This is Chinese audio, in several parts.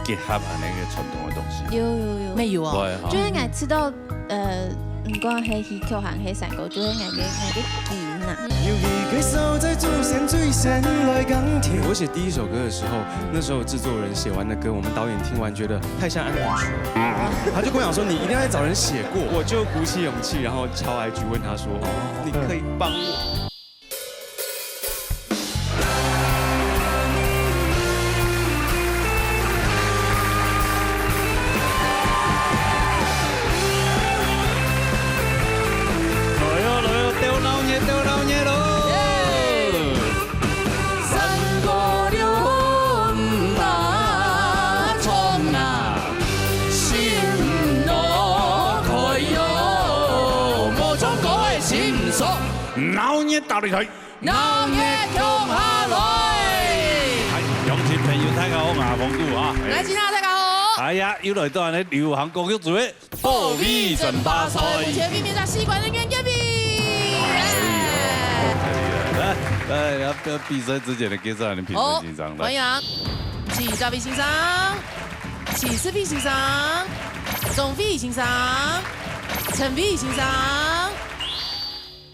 结合那个传统的东西。有，没有啊？对，就是爱吃到唔講係戲劇行係成個，就是愛嘅見啊。有一個手在祖先最先來鋼鐵。我寫第一首歌的時候，那時候製作人寫完的歌，我們導演聽完覺得太像安魂曲了，他就跟我講說你一定要再找人寫過。我就鼓起勇氣，然後敲 IG 問他說，你可以幫我？老嘢打你睇，老嘢跳下來。係鄉親朋友大家好，我係黃姑啊。來，今天大家好。係啊，又來到呢流行歌曲組嘅破壁爭霸賽，目前面面上戲管人員 Gabby。來，要比賽之前的介紹你評審欣賞。歡迎起嘉賓欣賞，起視頻欣賞，總飛欣賞，陳飛欣賞。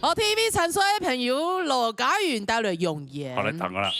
好 ，TV 陳衰嘅朋友羅家元帶來容顏。好，來等我啦。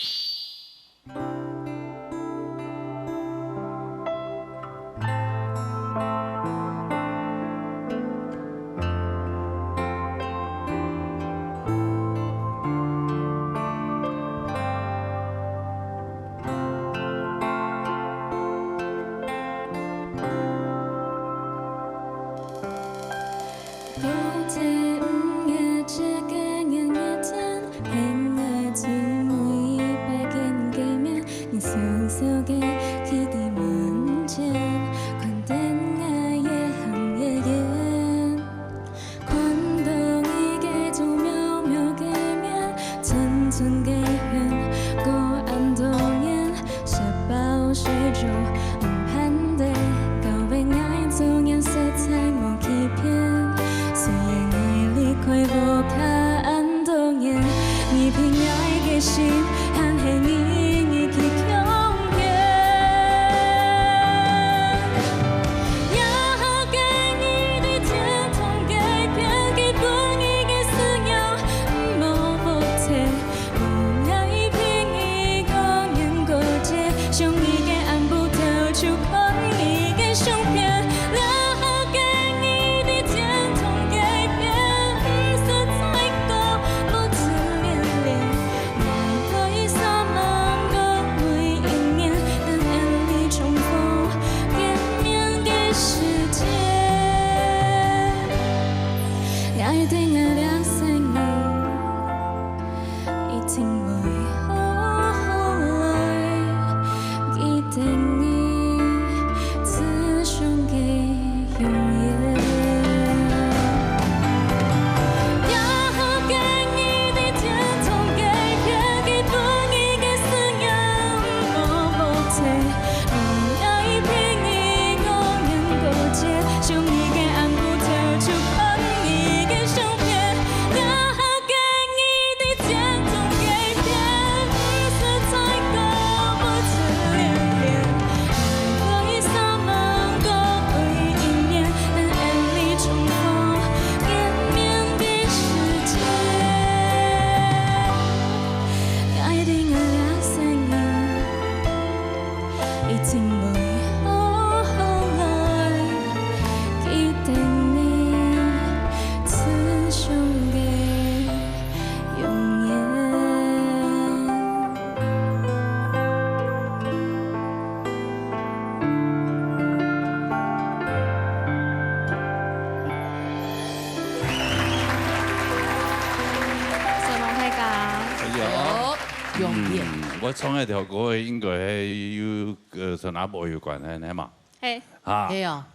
我唱嗰條歌應該係有同阿婆有關係嘛？係啊，係啊，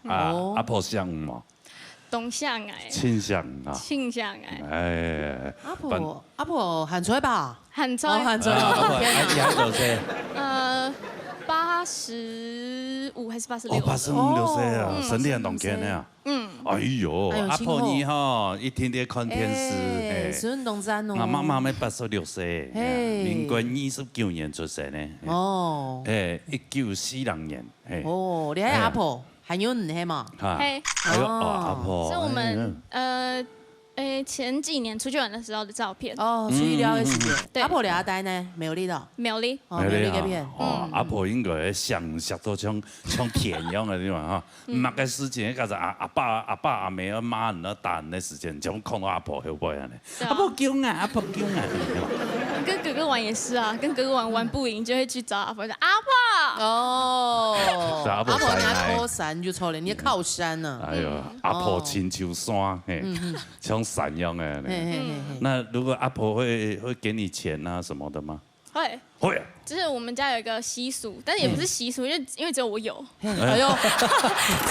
阿婆像嘛？東向哎，傾向啊，傾向哎。哎，阿婆喊出來吧？喊出喊出來。你喺度先。85还是86？哦，85、60啊，嗯身体很动健的啊。嗯，哎呦，哎呦阿婆辛苦你哈，一天天看电视，是运动赞哦。我妈妈咪86岁，嘿民国29年出生的。哦1940年，哦，你还阿婆，还有你嘿嘛？哈，嘿，哎呦，阿婆，是我们前几年出去玩的时候的照片。哦，出去聊的时间。对阿婆聊呆呢，没有力的。苗栗，哦，没有力个片。哦，阿婆应該想到像田一樣嘅地方哈，那個時間，嗰陣阿爸、阿妹、阿媽人大人嘅時間，就看到阿婆後背啊，對啊阿婆叫啊，阿婆叫啊，跟哥哥玩也是啊，跟哥哥玩不赢就会去找阿婆说阿婆。哦，是阿婆拿奶奶靠山就错了，你靠山呢？哎呦，阿婆親像山，嘿，像山一樣嘅。嘿嘿嘿嘿。那如果阿婆會給你錢啊什麼的嗎？会，會啊。就是我们家有一个习俗，但是也不是习俗，因为只有我有，哎呦，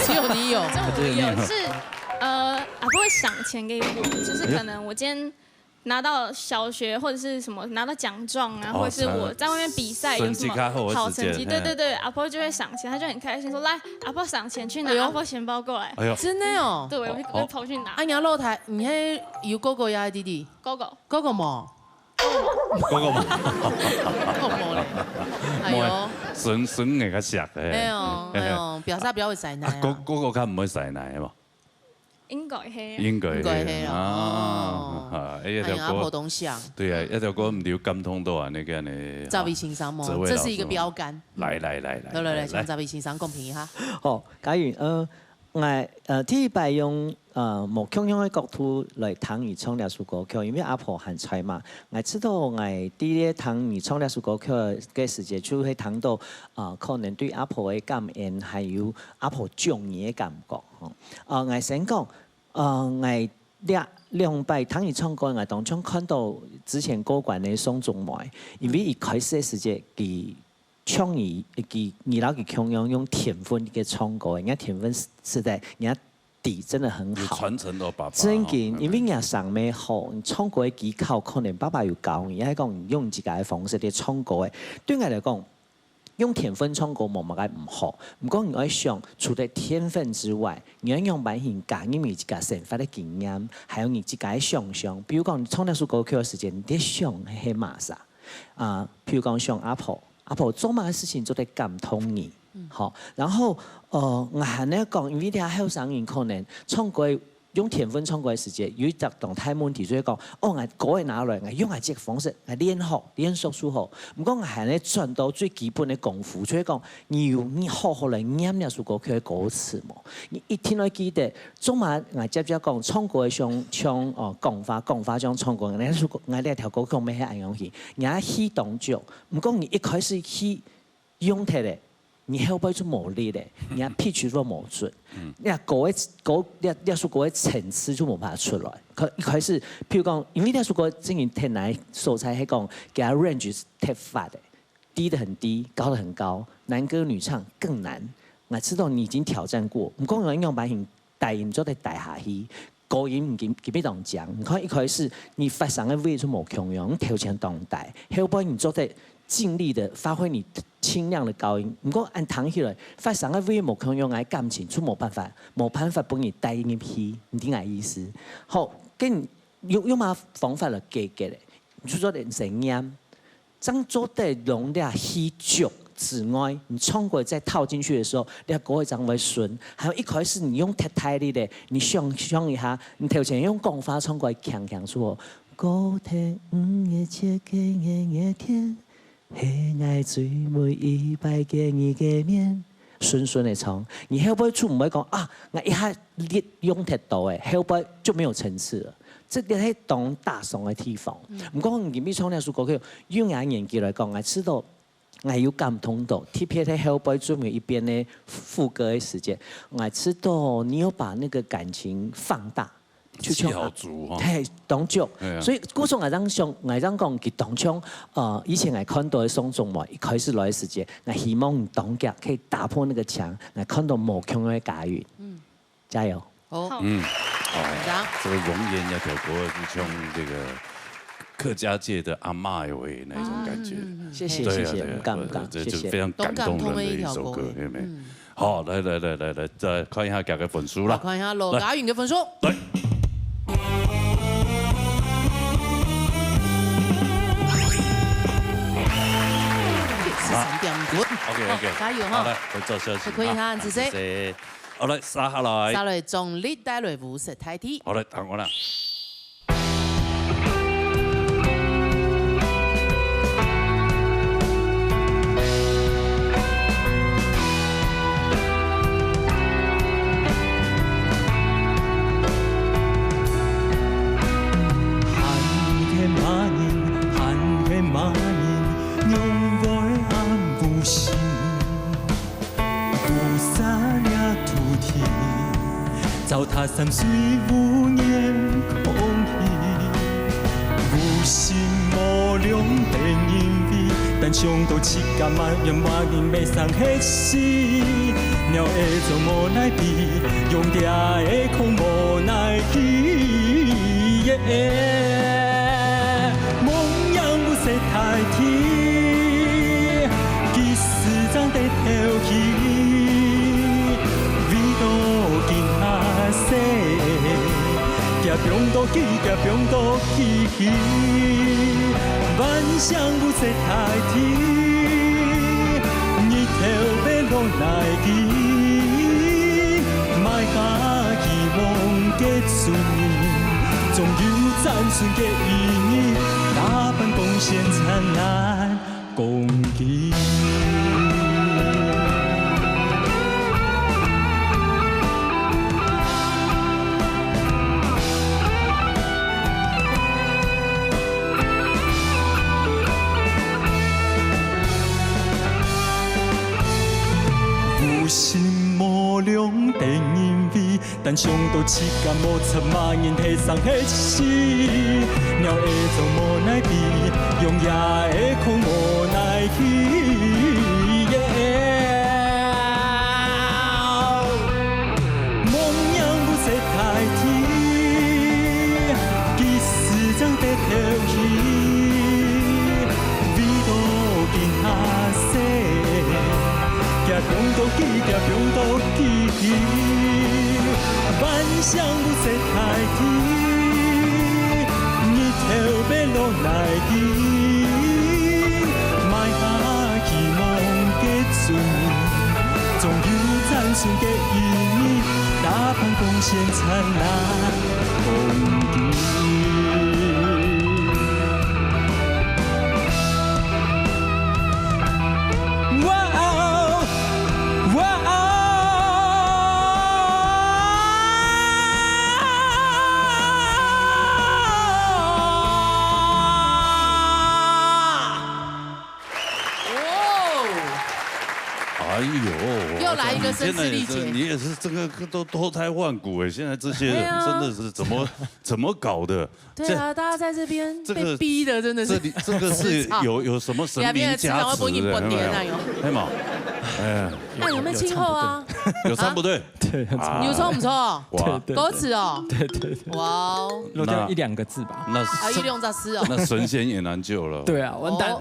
只有你有。只有我有，是阿婆会赏钱给我，就是可能我今天拿到小学或者是什么拿到奖状啊，或者是我在外面比赛有什么好成绩，对对对，阿婆就会赏钱，她就很开心说来，阿婆赏钱去拿阿婆钱包过来，哎呦，真的哦。对，我会跑去拿啊，你露台，你迄有哥哥呀，弟弟？狗狗，哥哥冇，嗰個嘛，哥哥冇嘞。哎呦，筍嘅較實嘅。哎呦，哎呦，表嫂比較會洗奶啊，嗰啊。嗰個佢唔會洗奶嘛。應該係，應該應該係啊，哎呀，阿婆東想，對啊，一條歌唔了感通到啊，那個呢，趙薇欣賞這位麼？這是一個老師標杆。來，來，請趙薇欣賞公平一下。哦，假如我第一擺用無共樣嘅角度來談而唱呢首歌曲，因為阿婆還在嘛，我知道我第一談而唱呢首歌曲嘅時節，就會談到可能對阿婆嘅感恩，還有阿婆中意嘅感覺。我先講，我兩擺談而唱歌，我當中看到之前歌館嘅宋仲梅，因為一開始嘅時節佢。唱兒老嘅腔樣用田分嘅唱歌，人家田分是在人家底真的很好。傳承到爸爸。真嘅，因為人家上面好，唱歌嘅技巧可能爸爸有教你，係講用自己嘅方式嚟唱歌嘅。對我嚟講，用田分唱歌冇乜嘅唔好。唔過我想，除咗天分之外，你要用版型加你自己生活嘅經驗，還有你自己嘅想象。比如講，你唱呢首歌曲嘅時間，你啲想係乜啥？譬如講像阿婆做乜嘅事情做得感通你，好，然後我係呢講，因為啲後生人可能唱歌用天分唱歌嘅時節，有一隻動態問題，所以講，我歌係拿來，我用係這個方式，我練熟數好，唔過我係呢轉到最基本嘅功夫，所以講，你好好嚟念呢首歌曲嘅歌詞嘛，你一聽到記得，做乜我接講唱歌嘅像講法將唱歌，我呢條歌曲咩係樣嘢，我起動著，唔過你一開始起用睇咧。你後背就冇力咧，你 pitch 都冇準，你嗰首歌嘅層次就冇辦法出來。佢一開始，譬如講，因為呢首歌真係太難素材係講，給它 range 太發嘅，低得很低，高得很高，男歌女唱更難。我知道你已經挑戰過，唔講人用版型大音做得大下去，高音唔見俾當講。你看一開始你發上嘅位就冇強用，調前當大，後背你做得盡力的發揮你清亮的高音，唔過按彈起來，發上嘅位冇強用嘅感情就冇辦法幫你帶入去，你點解意思？好，跟用乜方法嚟記嘅咧？你做啲聲音，將做得容量稀足之外，你唱過再套進去嘅時候，你個歌會將會順。還有一開始你用太大力咧，你想一下，你頭前用講法唱過強強說，高天嘅切嘅嘅天。係愛最每一百嘅你嘅面，順的唱，你後背出唔會講啊，我一下你用太多誒，後背就沒有層次了。這啲係當大上嘅地方。唔過我唔記唱呢首歌曲，用我年紀來講，我知道我有感通到，特別喺後背最尾一邊嘅副歌嘅時間，我知道你有把那個感情放大。氣好足哈，係當足，所以嗰種我當講佢當唱，以前我看到嘅宋仲梅一開始來嘅時節，我希望你當腳可以打破那個牆，我看到無窮嘅家園，加油！好，這個永遠一條歌就唱這個客家界的阿嬷味那种感觉。谢谢谢谢，不敢不敢，谢谢。这就非常感动人的一首歌，有没有？好，来，再看一下各个分数啦。看一下罗家允的分数。对。3点多。OK， 加油哈！好来，我做休息。可以哈，子 C。好来，撒下来。撒来，中立带来无色太体。好来，等我啦。糟蹋三岁五年空气，有心无量的因为，但想到七甲万人万人要送迄时，鸟会做无奈比，用掠的空无奈去。梦阳不识太天，其实长得挑起。强多起，强多起，万象不识太天，日头要落来去，卖下希望结顺，总有暂时的意义，打扮光鲜灿烂，公益。有心无量的因为，但想到七甲无出万人提送迄时，鸟会做无奈比，用野的空无奈去。梦阳不识太天，其实长得挑起。强多起，强多起，万象不识太天，日头要落来去，卖下希望结顺，总有暂时的意义，打扮光鲜灿烂，公益。又来一个声嘶力竭，你也是这个都脱胎换骨哎！现在这些人真的是怎么搞的？对啊，大家在这边被逼的，真的是。这个是有什么神明加持的？对吗？哎，那有没有亲后啊？有唱不对？对，有错不错？哇，歌词哦。对。哇哦，漏掉1、2个字吧。那一两杂诗哦。那神仙也难救了。对啊，完蛋。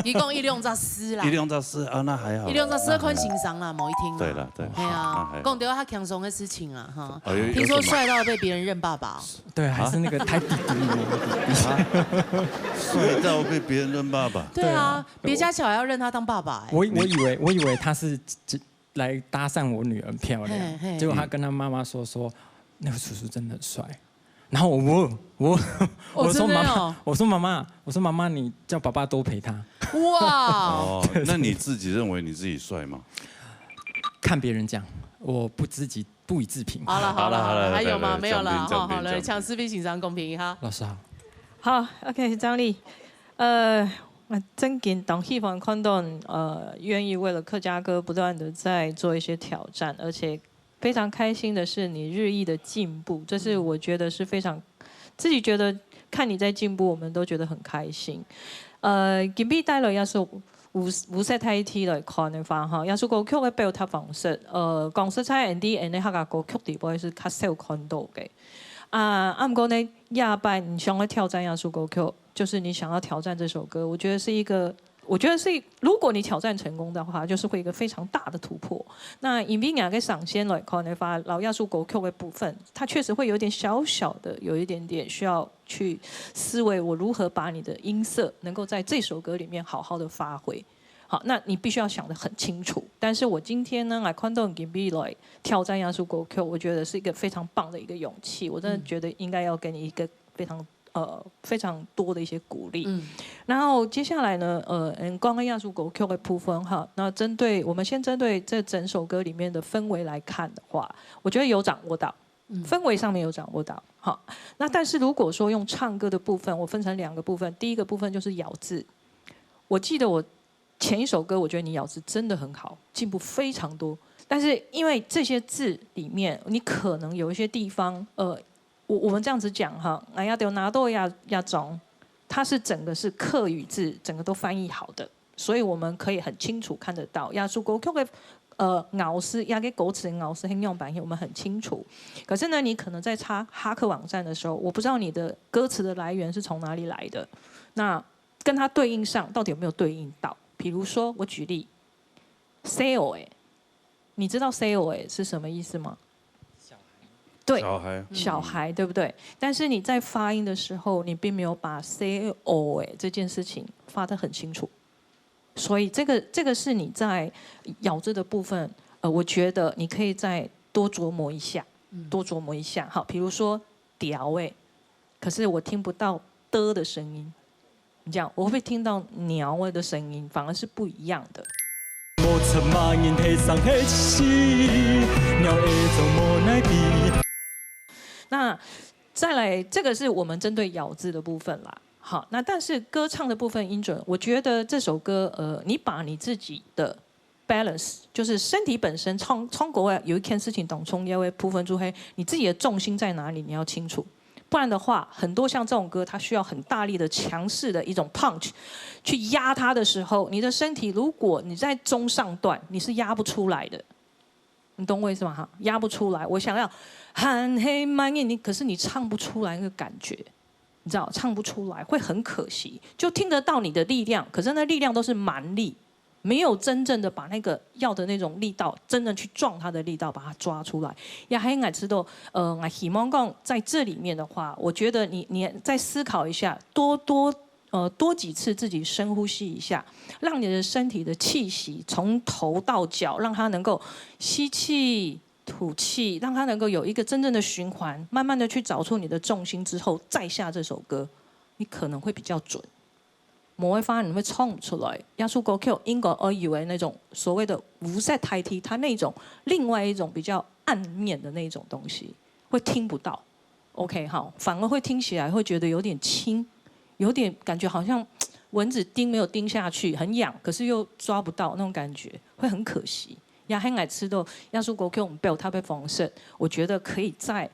一共一两杂诗啦。一两杂诗啊，那还好。一两杂诗看欣赏啦，某一听。对了，对。对啊，讲到他轻松的事情啊，哈。听说帅到被别人认爸爸。对，还是那个太弟弟。帅到被别人认爸爸。对啊，别家小孩要认他当爸爸。我以为他是来搭讪我女儿漂亮，结果他跟他妈妈说那个叔叔真的很帅，然后我说妈妈你叫爸爸多陪他。哇！哦，那你自己认为你自己帅吗？看别人讲，我不予置评。好了，还有吗？没有了。好了，抢视频欣赏公平哈。老师好。好 ，OK， 张力，真给党戏房看到愿意为了客家歌不断的在做一些挑战，而且非常开心的是你日益的进步，这是我觉得是非常自己觉得看你在进步，我们都觉得很开心。今日帶來也是有色睇睇來看的話，哈，也是歌曲嘅標題方式，講實在 Andy 呢客家歌曲地位是較少看到嘅。啊，不过呢，亚拜你想要挑战亚苏狗 Q， 就是你想要挑战这首歌，我觉得是，如果你挑战成功的话，就是会一个非常大的突破。那影片两个赏先来可能发老亚苏狗 Q 的部分，它确实会有点小小的，有一点点需要去思维，我如何把你的音色能够在这首歌里面好好的发挥。好，那你必须要想得很清楚。但是我今天呢，来看到给 B 来挑战亚苏狗 Q， 我觉得是一个非常棒的一个勇气。我真的觉得应该要给你一个非常多的一些鼓励。然后接下来呢，刚刚亚苏狗 Q 的部分哈，那我们先针对这整首歌里面的氛围来看的话，我觉得有掌握到。氛围上面有掌握到，好，那但是如果说用唱歌的部分，我分成2个部分，第一个部分就是咬字。我记得我前一首歌，我觉得你咬字真的很好，进步非常多。但是因为这些字里面，你可能有一些地方，我们这样子讲哈，哎呀，丢拿豆亚种，它是整个是客语字，整个都翻译好的，所以我们可以很清楚看得到亚苏狗 Q 的咬字，亚给狗齿咬字很用版，我们很清楚。可是呢，你可能在查哈克网站的时候，我不知道你的歌词的来源是从哪里来的，那跟它对应上到底有没有对应到？比如说，我举例 ，sale， 你知道 sale 是什么意思吗？对，小孩，对不对？但是你在发音的时候，你并没有把 sale 这件事情发得很清楚，所以这个是你在咬字的部分，我觉得你可以再多琢磨一下，好，比如说屌可是我听不到的声音。你这样，我会听到鸟的声音，反而是不一样的。那再来，这个是我们针对咬字的部分啦。好，那但是歌唱的部分音准，我觉得这首歌，你把你自己的 balance， 就是身体本身，从国外有一件事情懂从因为部分注黑，你自己的重心在哪里，你要清楚。不然的话，很多像这种歌，它需要很大力的、强势的一种 punch 去压它的时候，你的身体如果你在中上段，你是压不出来的。你懂我意思吗？哈，压不出来。我想要喊黑满眼，可是你唱不出来那个感觉，你知道，唱不出来会很可惜。就听得到你的力量，可是那力量都是蛮力。没有真正的把那个要的那种力道，真的去撞它的力道，把它抓出来。也还爱知道，我希望讲在这里面的话，我觉得你再思考一下，多几次自己深呼吸一下，让你的身体的气息从头到脚，让它能够吸气、吐气，让它能够有一个真正的循环，慢慢的去找出你的重心之后，再下这首歌，你可能会比较准。某会发现你会唱不出来，亚苏狗 Q 英国而以为那种所谓的无色台体，它那种另外一种比较暗面的那种东西会听不到。OK 好，反而会听起来会觉得有点轻，有点感觉好像蚊子叮没有叮下去，很痒，可是又抓不到那种感觉，会很可惜。亚黑奶吃到亚苏狗 Q 被它被缝射，我觉得可以再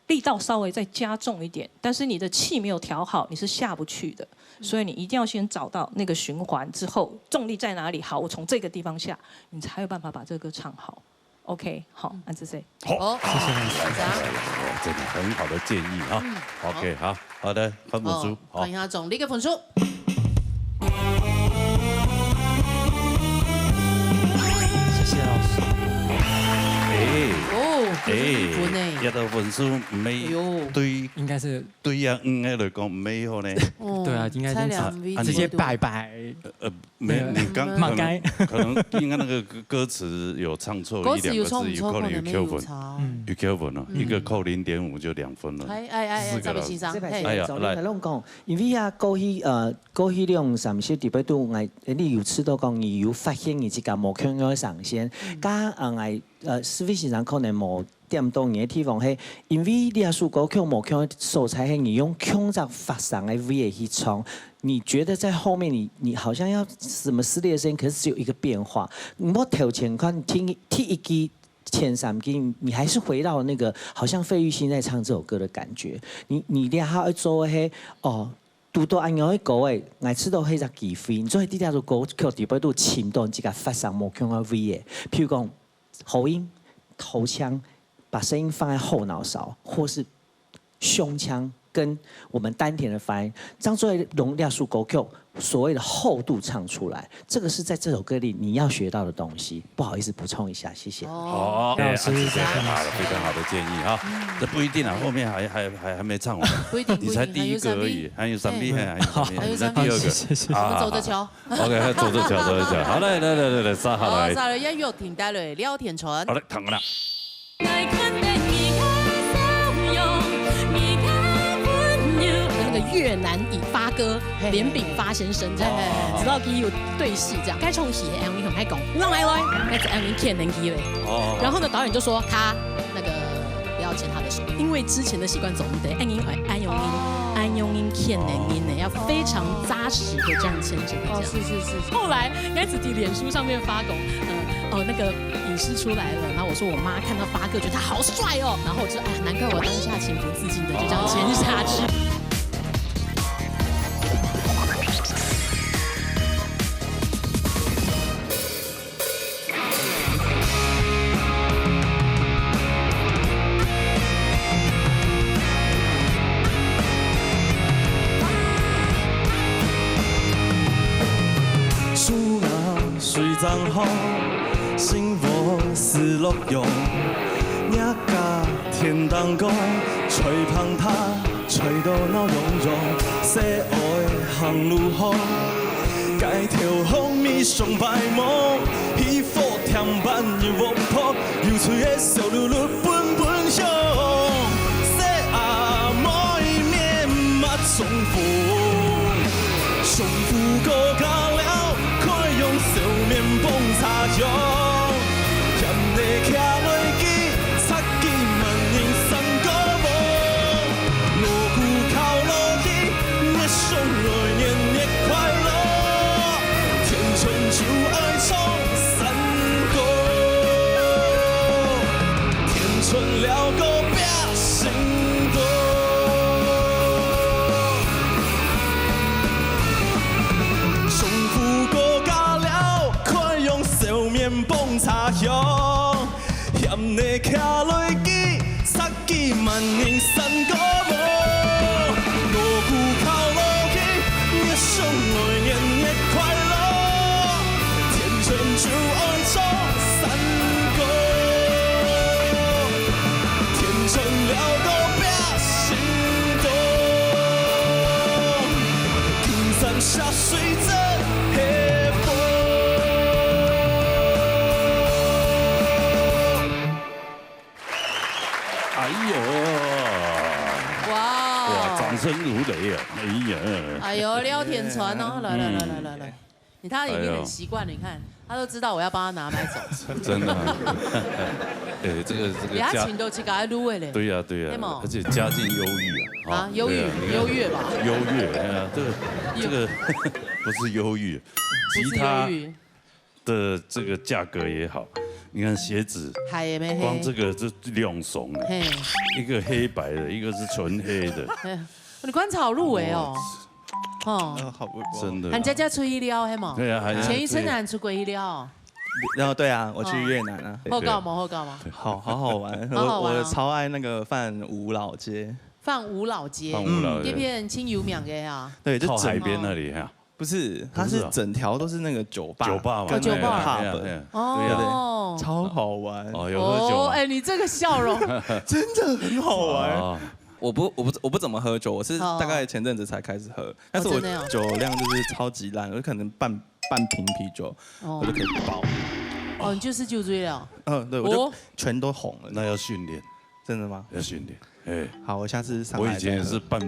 力道稍微再加重一点，但是你的气没有调好，你是下不去的。所以你一定要先找到那个循环之后，重力在哪里？好，我从这个地方下，你才有办法把这个歌唱好。OK， 好，安子 C。好，谢谢大家，真的很好的建议啊。OK， 好的，分分数，看一下总理的分数。谢谢老师。一道分数唔係對，应该是對呀，嘅嚟講唔係好呢。对啊，应该是直接拜拜。没，你刚马該可能应该那个歌词有唱错1-2个字，有可能有扣分，有扣分哦，一个扣0.5就2分了。这位先生，来拢讲，因為啊過去兩三些特別都你有知道講，你有發現你自己冇腔嘅上線，加思維先生可能冇點到你嘅地方係，因為你阿數個腔冇腔素材係你用腔在發上嘅 V 去唱。你觉得在后面你好像要什么撕裂的声音，可是只有一个变化。你摸头前看听一句前3句，你还是回到那个好像费玉清在唱这首歌的感觉。你俩还要做迄拄到安样的歌诶，爱吃到迄只几分，所以啲条歌曲特别都深度自己发上无腔的 V 诶，譬如讲喉音、头腔，把声音放在后脑勺，或是胸腔跟我们丹田的发音，张作为容量数够 Q， 所谓的厚度唱出来，这个是在这首歌里你要学到的东西。不好意思，补充一下，谢谢。好，非常好的建议哈。这不一定啊，后面还没唱完，不一定，你才第一个而已，还有3 B， 还有第二个，我们走着瞧。OK， 走着瞧，好嘞，来，撒下来。撒了音乐停带了聊天船。好嘞，躺了。越南以发哥连炳发先生这样，直到他有对戏这样，该冲戏的 MV 很爱讲，让来来，那是 MV 骗人机嘞。然后呢，导演就说他那个不要牵他的手，因为之前的习惯走路的安用音骗人音呢，要非常扎实的这样牵着的这样。是。后来开始在脸书上面发狗，那个影视出来了，然后我说我妈看到发哥觉得他好帅哦，然后我就哎呀，难怪我当下情不自禁的就这样牵下去。脏风，心无思落用，也甲天当讲，吹芳他，吹到闹融融，西湖的航路好，该跳风咪上白毛，皮肤甜慢又无破，油嘴的小露露本本香，西阿妹面嘛重复，重复过到了。用笑面碰擦香，嫌你徛落去，擦肩万年三个无。锣鼓敲落去，热上来年年快乐。天春就爱唱山歌，天春了个拼心歌。重复过。蹦茶香，嫌你徛落去，擦肩万年三个无。锣鼓敲落去，热上来年年快乐。天春就爱唱山歌，天春了个拼心歌。金山下水镇黑风。掌声如雷啊！哎呦，聊天船哦，来，你他已经很习惯了，你看他都知道我要帮他拿麦走。真的吗？这个家情都去给他撸的嘞。对呀，而且家境优越啊。优越吧？优越，这个不是忧郁，吉他的这个价格也好。你看鞋子，光这个就2怂，一个黑白的，一个是纯黑的。你观察好入围哦，好真的。喊佳佳出医疗黑嘛？对啊，前一阵子出过医疗。然后对啊，我去越南啊。好搞吗？好玩。我超爱那个泛五老街。泛五老街，这片清油苗的呀。对，就海边那里哈。不是，它是整条都是那个酒吧嘛，跟酒吧 pub， 对，超好玩。哦，有喝酒。哎，你这个笑容真的很好玩。我不怎么喝酒，我是大概前阵子才开始喝，但是我酒量就是超级烂，我可能半瓶啤酒我就可以爆。哦，你就是酒醉了。对，我就全都红了。那要训练，真的吗？要训练。哎，好，我下次上来。我以前也是半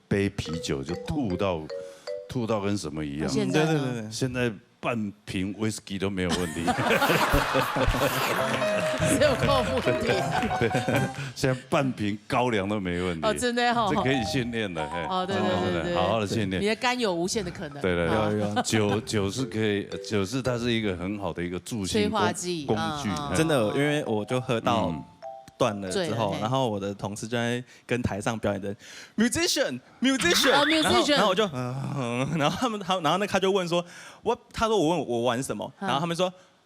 杯啤酒就吐到跟什么一样。对，现在半瓶 whisky 都没有问题。只有够问题。对，现在半瓶高粱都没问题。哦，真的哈。这可以训练的，对，好好的训练。你的肝有无限的可能。对，酒是可以，酒是它是一个很好的一个助兴工具。真的，因为我就喝到。断了之后，然后我的同事就在跟台上表演的 musician， 然后我就然后他就问说，他说我玩什么，然后他们说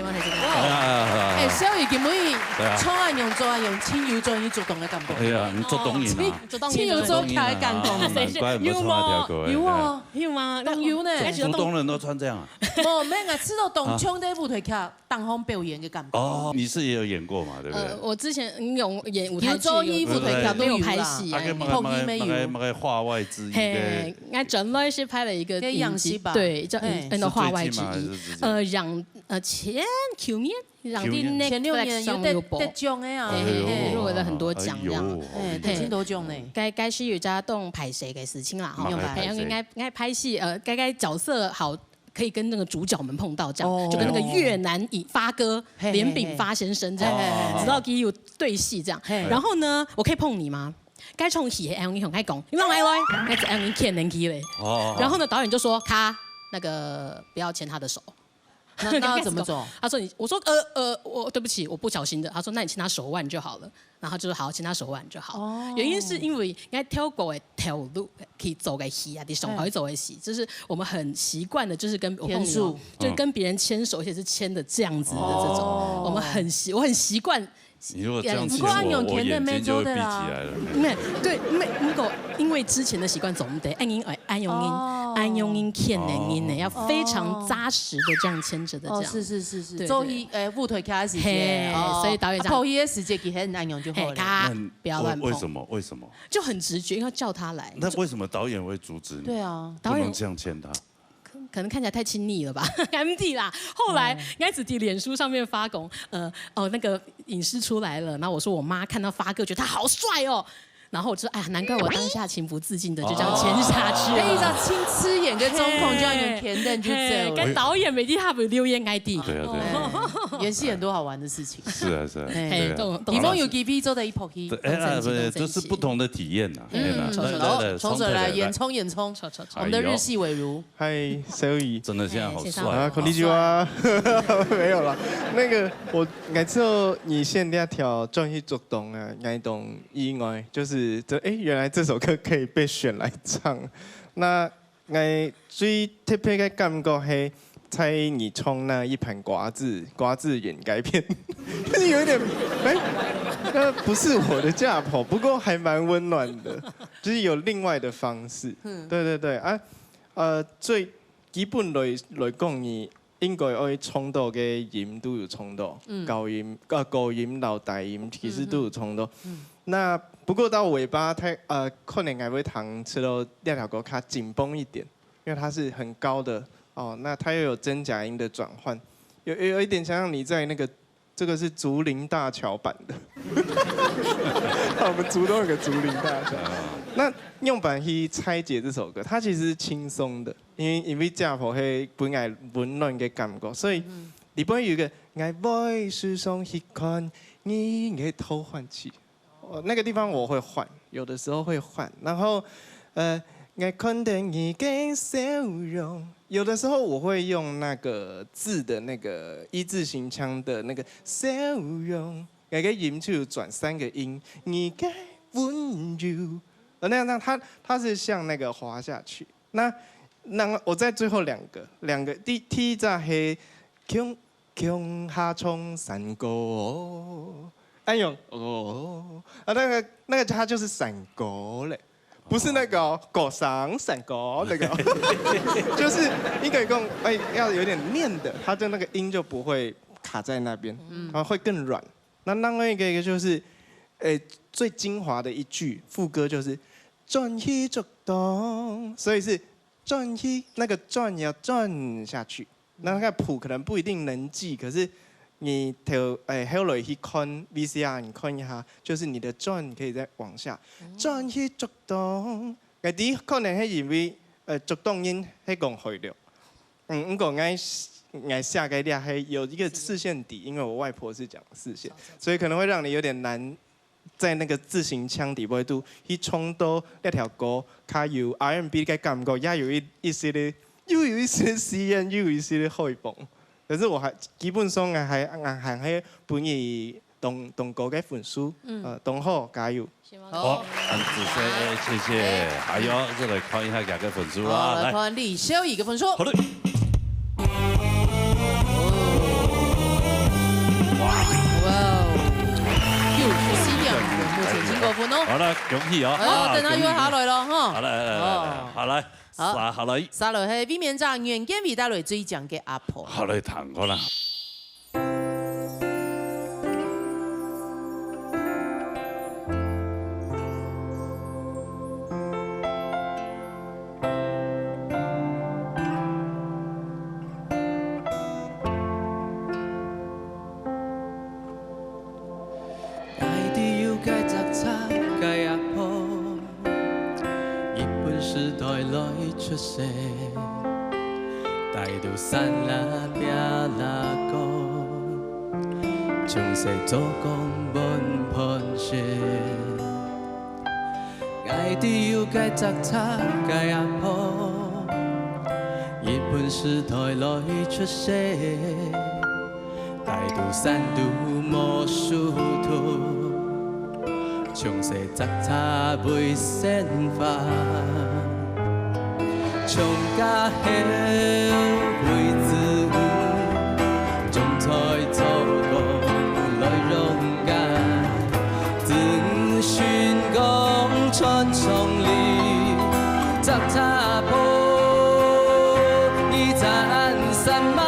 希望你这个。哎，小雨根本创案用做案用亲友做伊主动的感觉。哎呀，你做东引啊，亲友做起来感觉。难怪没穿那条狗。有吗？当有呢。中东人都穿这样啊？冇免啊，吃到东冲在舞台卡当红表演的感觉。哦，你是也有演过嘛，对不对？我之前有演舞台剧，舞台卡都有拍戏啊，那话外之一。嘿，我转来是拍了一个影集吧，对，叫话外之一。前9年，前6年有得奖的啊，入围了很多奖这样，得很多奖呢。该是有家动拍摄的事情啦，哈，应该拍戏，该角色好。可以跟那个主角们碰到，这样就跟那个越南发哥连炳发先生这样，直到给有对戏这样。然后呢，我可以碰你吗？该冲戏，你很爱讲，你让来来，那是你欠人气嘞。然后呢，导演就说他那个不要牵他的手。那要怎么做？他说我说我对不起，我不小心的。他说那你牵他手腕就好了。然后就说好，牵他手腕就好。原因是因为应该跳过的条路可以走个戏啊，你手可以走个戏，就是我们很习惯的，就是跟就跟别人牵手，而且是牵的这样子的这种，我很习惯。你如果这样子，我眼睛就会闭起来了。对，因为之前的习惯总得按用音欠人音呢，要非常扎实的这样牵着的这样。是，周一舞腿开始接，所以导演头一的时间给很按用就好了。他不要乱碰。为什么？就很直觉，要叫他来。那为什么导演会阻止你？对啊，不能这样牵他。可能看起来太亲昵了吧 ，MD 啦。后来应该只在脸书上面发公，那个影视出来了，然后我说我妈看到发哥觉得他好帅哦。然后我就说，哎呀，难怪我当下情不自禁的就这样牵下去。那一张亲吃眼跟中控就要用甜的就走。跟导演每天他不留言 ID。对啊，演戏很多好玩的事情。是啊。以后有 GP 做的一 POK。不，就是不同的体验呐。冲水来演冲。我们的日系伟如。嗨，小雨。真的现在好帅啊！こんにちは。没有了，那个我爱做你现在跳转去做动啊，爱动意外就是。原来这首歌可以被选来唱。那最特别的感觉是蔡你冲那一盘瓜子演改片，就是有一点那不是我的架跑，不过还蛮温暖的，就是有另外的方式。对啊，最基本来讲，你应该要冲到嘅音都有冲到，高音、高音到大音其实都有冲到。那不过到尾巴，可能还会弹吃到两条歌卡紧绷一点，因为它是很高的哦。那它又有真假音的转换，有一点像你在那个这个是竹林大桥版的，我们竹东有个竹林大桥。那用版去拆解这首歌，它其实是轻松的，因为架谱是本来温暖的感觉，所以里边有一个爱在世上一看你的头换起。那个地方我会换，有的时候会换，然后爱看到你的笑容，有的时候我会用那个字的那个一字形腔的那个笑容，那个音就转3个音，你的温柔，那样它是像那个滑下去。那我在最后两个第一站是穷下冲山歌。安永那个它就是闪歌嘞，不是那个狗上闪歌那个，就是应该讲要有点念的，它的那个音就不会卡在那边，然后会更软。那另外一个就是最精华的一句副歌就是转起转动，所以是转起那个转要转下去，那个谱可能不一定能记，可是。你后来去看 VCR， 你看一下，就是你的转可以再往下转去转动。啲可能係因為轉動音係講會了。不過我下個列係有一個四線底，因為我外婆是講四線，所以可能會讓你有點難在那個字形腔底位度去衝到那條歌，它有 R&B 嘅感覺，也有一些的，又有一些實驗，又有一些的開放。可是我還基本上還係本意動歌嘅分數，動好加油。好，很仔細，謝謝。還有，再來看一下兩個分數啦。來看李修儀嘅分數。好的。好了，恭喜哦！好，等他约下来咯，哈。好来，好来，下来，下来係美面站原件味帶來最獎嘅阿婆。好來談我啦。出世，大到山啦壁啦高，從細做工滿盤雪，愛的要該雜差該阿婆，日本時代來出世，大到山都無殊途，從細雜差袂sen發。從家鄉會自悟，種菜做工來榮間，自宣講傳送力，雜差坡一盞山馬。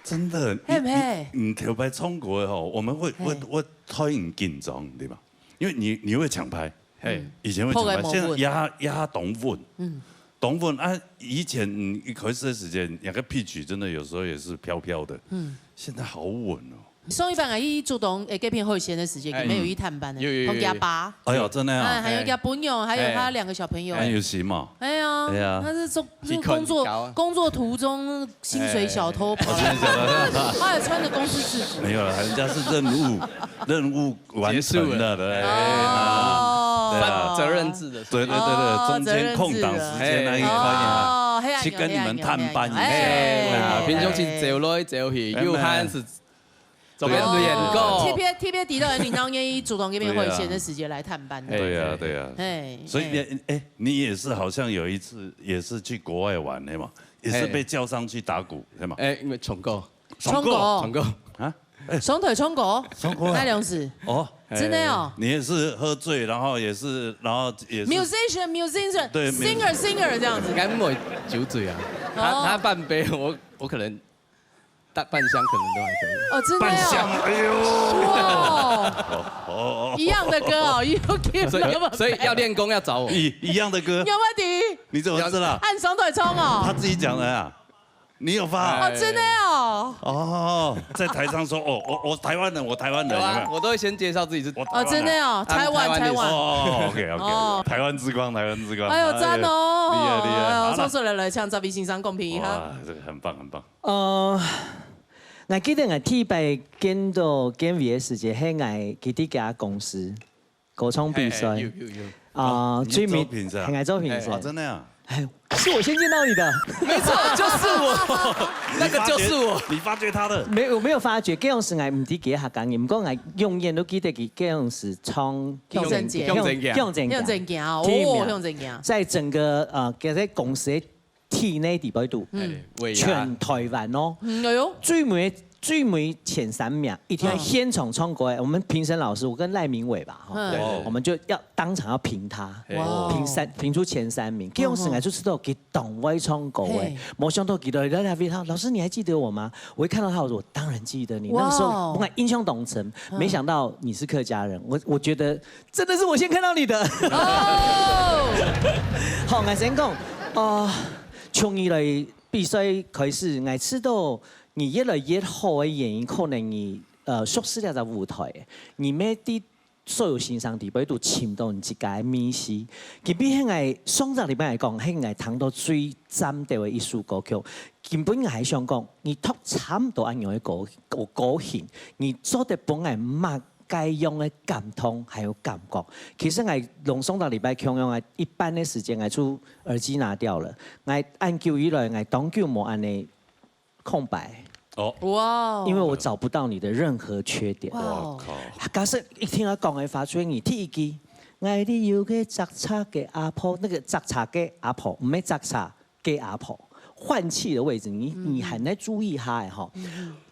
真的，你跳拍中國的吼，我們會太唔緊張，對吧？因為你會搶拍，以前會搶拍，現在壓懂穩，懂穩啊！以前一開始的時間，那個 pitch 真的有時候也是飄飄的，現在好穩哦。上一班啊，伊主動給片會閒的時間，沒有一探班的，同家爸。哎呦，真的啊！還有家朋友，還有他2個小朋友。很有型嘛。哎呀，他是工作途中薪水小偷跑來，他也穿着公司制服。沒有了，人家是任務完成了的。哦，責任制的。對，中間空檔時間那一塊，去跟你們探班一下。平常是走來走去，又還是。特別提到你當願意主動給片會閒的時間來探班的。對呀。所以你也是好像有一次也是去國外玩的嘛，也是被叫上去打鼓，對嗎？因為衝過啊，雙腿衝過，那兩次哦，真的哦。你也是喝醉，然後也是 musician， 對 singer 這樣子。應該唔會酒醉啊，他半杯，我可能。半箱可能都還可以哦，真的哦，哇，一樣的歌哦，所以要練功要找我，一樣的歌，有問題？你怎麼知道？按雙腿衝哦，他自己講的啊，你有发？哦，真的哦。哦，在台上说哦，我台湾人，我台湾人，有没有？我都会先介绍自己是哦，真的哦，台湾。哦 ，OK，台湾之光。哎呦，赞哦！厉害。哎呦，从说来唱，这边欣赏公平哈。哇，这个很棒。我記得我第擺見到見 VS 嘅係我佢啲家公司歌唱比賽，最尾係我做評審，真的呀？是我先見到你的，沒錯，就是我，那個就是我。你發掘他的？我沒有發掘，嗰陣時我唔知幾下講嘢，唔過我永遠都記得佢嗰陣時唱向前行，在整個喺公司體內地位度，全台灣咯，最美前3秒，一定要先從唱歌。我們評審老師，我跟賴明偉吧，我們就要當場要評他，評出前3名。嗰陣時我就知道佢懂會唱歌誒，冇想到佢到老師，你還記得我嗎？我一看到他，我說我當然記得你。那個時候我印象董成，沒想到你是客家人，我覺得真的是我先看到你的。好，我先講，從以來比賽開始，我知道。你越來越好嘅原因，可能你熟悉了個舞台，你咩啲所有欣賞地位都潛到你自己嘅面試。佢比起我上集裏邊嚟講，係我聽到最暫定嘅一首歌曲。根本我係想講，你讀差唔多一樣嘅歌型，你做得本來乜該用嘅感通，還有感覺。其實我龍松到禮拜強用，我一半嘅時間我就耳機拿掉了，我按久以來我當久冇按呢空白。哇！因為我找不到你的任何缺點。哇！假設一聽我講嘅話，所以你第一句，愛你有個雜叉嘅阿婆，那個雜叉嘅阿婆，唔係雜叉嘅阿婆，換氣的位置，你很來注意一下哈。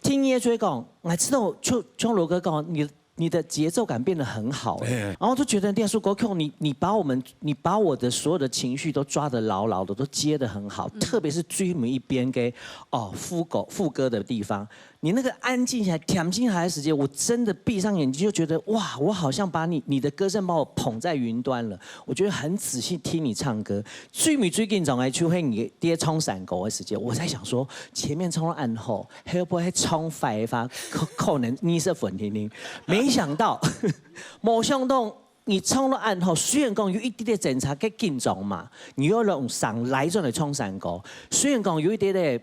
聽葉追講，我知道就羅哥講你的節奏感變得很好，然後就覺得電視歌曲你把我的所有的情緒都抓得牢牢的，都接得很好，特別是最尾一邊嘅副歌的地方，你那個安靜下來、恬靜下來的時間，我真的閉上眼睛就覺得哇，我好像把你的歌聲把我捧在雲端了。我覺得很仔細聽你唱歌，最近總係出現你啲唱山歌的時間，我在想說前面唱到暗號，會不會唱快發可能你是粉婷婷，沒想到你唱到暗號，雖然講有一啲啲檢查嘅緊張嘛，你要用上來轉嚟唱山歌，雖然講有一啲啲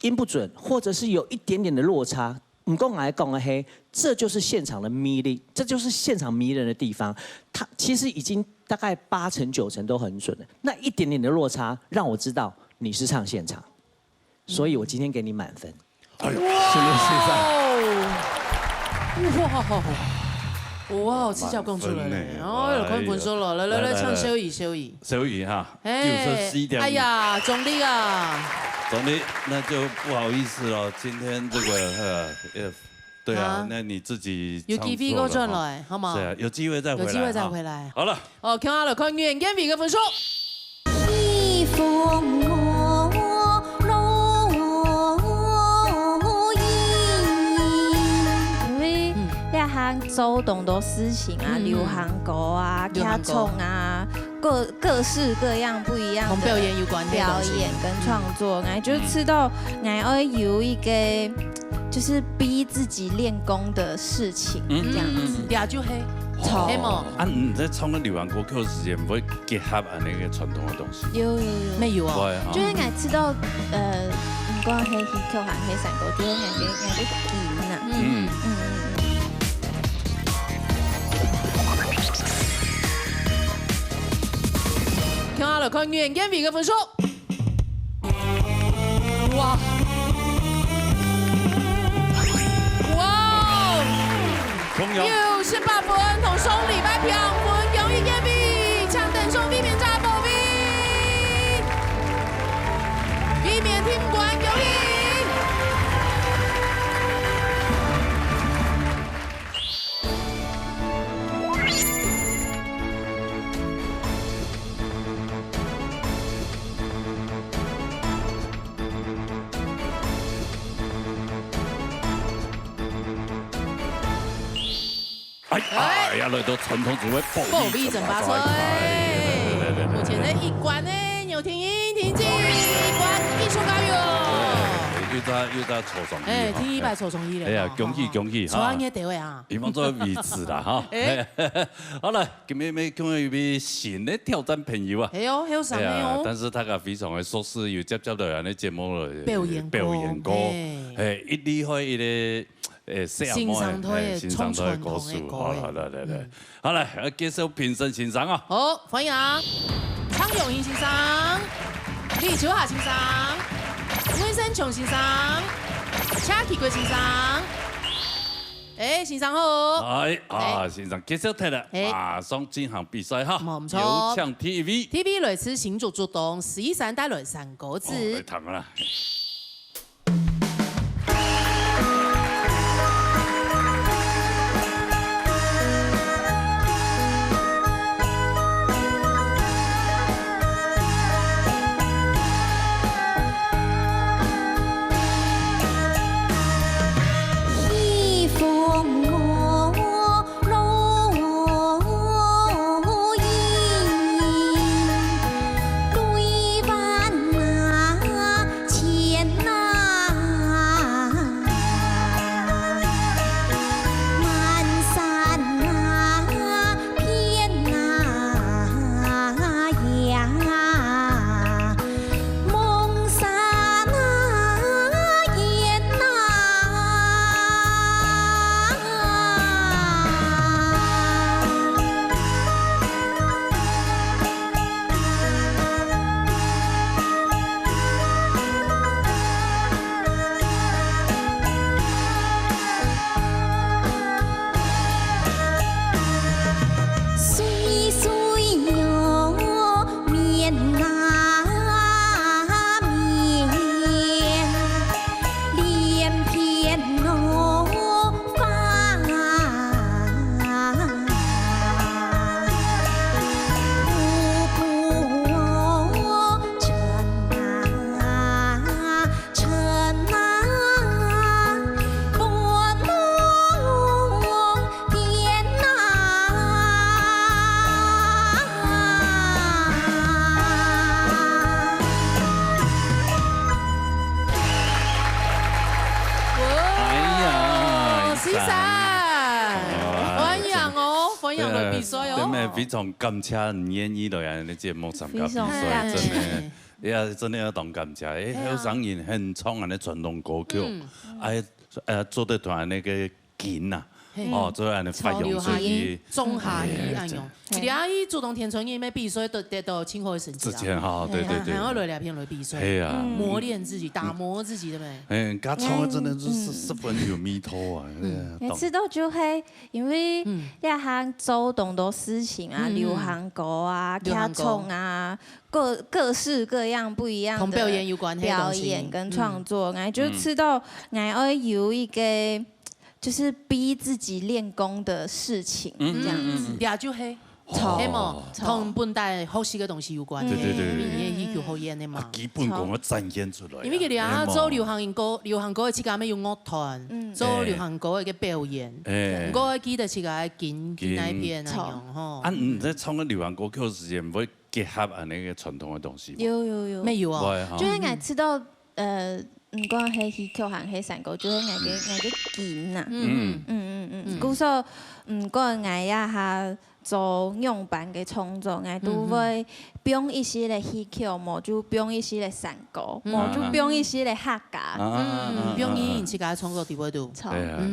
音不準，或者是有一點點的落差，唔過我來講嘅係，這就是現場的魅力，這就是現場迷人的地方。它其實已經大概8成9成都很準了，那一點點的落差，讓我知道你是唱現場，所以我今天給你滿分。哇！哇！赤腳公主了咧，哦，有分數了，來唱小雨哈，哎呀，總理啊，那就不好意思了，今天這個對啊，那你自己有機會過轉來，好嗎？對啊，有機會再回來。好了，看下來看原見比嘅分數。走動多事情啊，流行歌啊，卡通啊，各式各樣不一樣的表演有關的表演跟創作，我就知道我要有一個就是逼自己練功的事情，這樣子。倆就黑，黑麼？啊，你在唱個流行歌曲的時間，唔會結合啊那個傳統的東西？有，沒有啊？就是我知道，唔講係戲曲行係山歌，就是我嘅技能。看下來看原見比嘅分數，哇！68分，同上禮拜平分，永遠見比，搶等上避免炸保兵，避免팀冠永遠。哎呀，來到傳統只會保利整八歲，目前的一冠呢，牛天英、田靜，一冠藝術高友。早抽中医。哎，第一摆抽中医嘞。哎呀，恭喜恭喜！创业地位啊！希望做维持啦哈。好了，今日要有位新的挑战朋友啊。系哦，还有啥没有？但是他个非常的熟悉，又接到安尼节目了。表演歌，哎，一厉害一个。欣赏推欣赏推歌手，好来，好来，接受评审欣赏啊！好，欢迎苍永英欣赏，李秋霞欣赏，温森琼欣赏，恰奇贵欣赏，哎，欣赏好，欣赏接受睇啦，马上进行比赛哈，冇错，有请 TV 类似新竹主动13带来3个字，来谈啦。非常感谢你愿意来咱的节目参加比赛，真的要同感谢。有上人很唱安尼传统歌曲，做得团那个琴呐，做安尼发扬出去。中下语安用，而阿姨主动填春因为比赛得到清华的成绩。之前哈，对，然后来2篇来比赛，磨练自己，打磨自己，对不对？他唱的真的是十分有迷途啊。每次都就会因为两行走动的事情啊，流行歌啊，卡通啊，各式各样不一样的表演有关表演跟创作，我就知道我要有一个就是逼自己练功的事情，这样子。俩就黑。同本代好些个东西有关，对，你也好演的嘛。基本功要展现出来。因为佢哋啊做流行歌嘅時間，要用樂團，做流行歌嘅表演。我記得是個金那片那樣吼。你在唱個流行歌曲時間，唔會結合啊那個傳統嘅東西。有，沒有啊？就是我知道唔講係戲曲行戲散歌，就是我嘅金啊。古時候唔講我呀下。做樣版嘅創作，我都會用一些嘅戲曲，冇就用一些嘅散歌，冇就用一些嘅客家。用音自己創作地位度。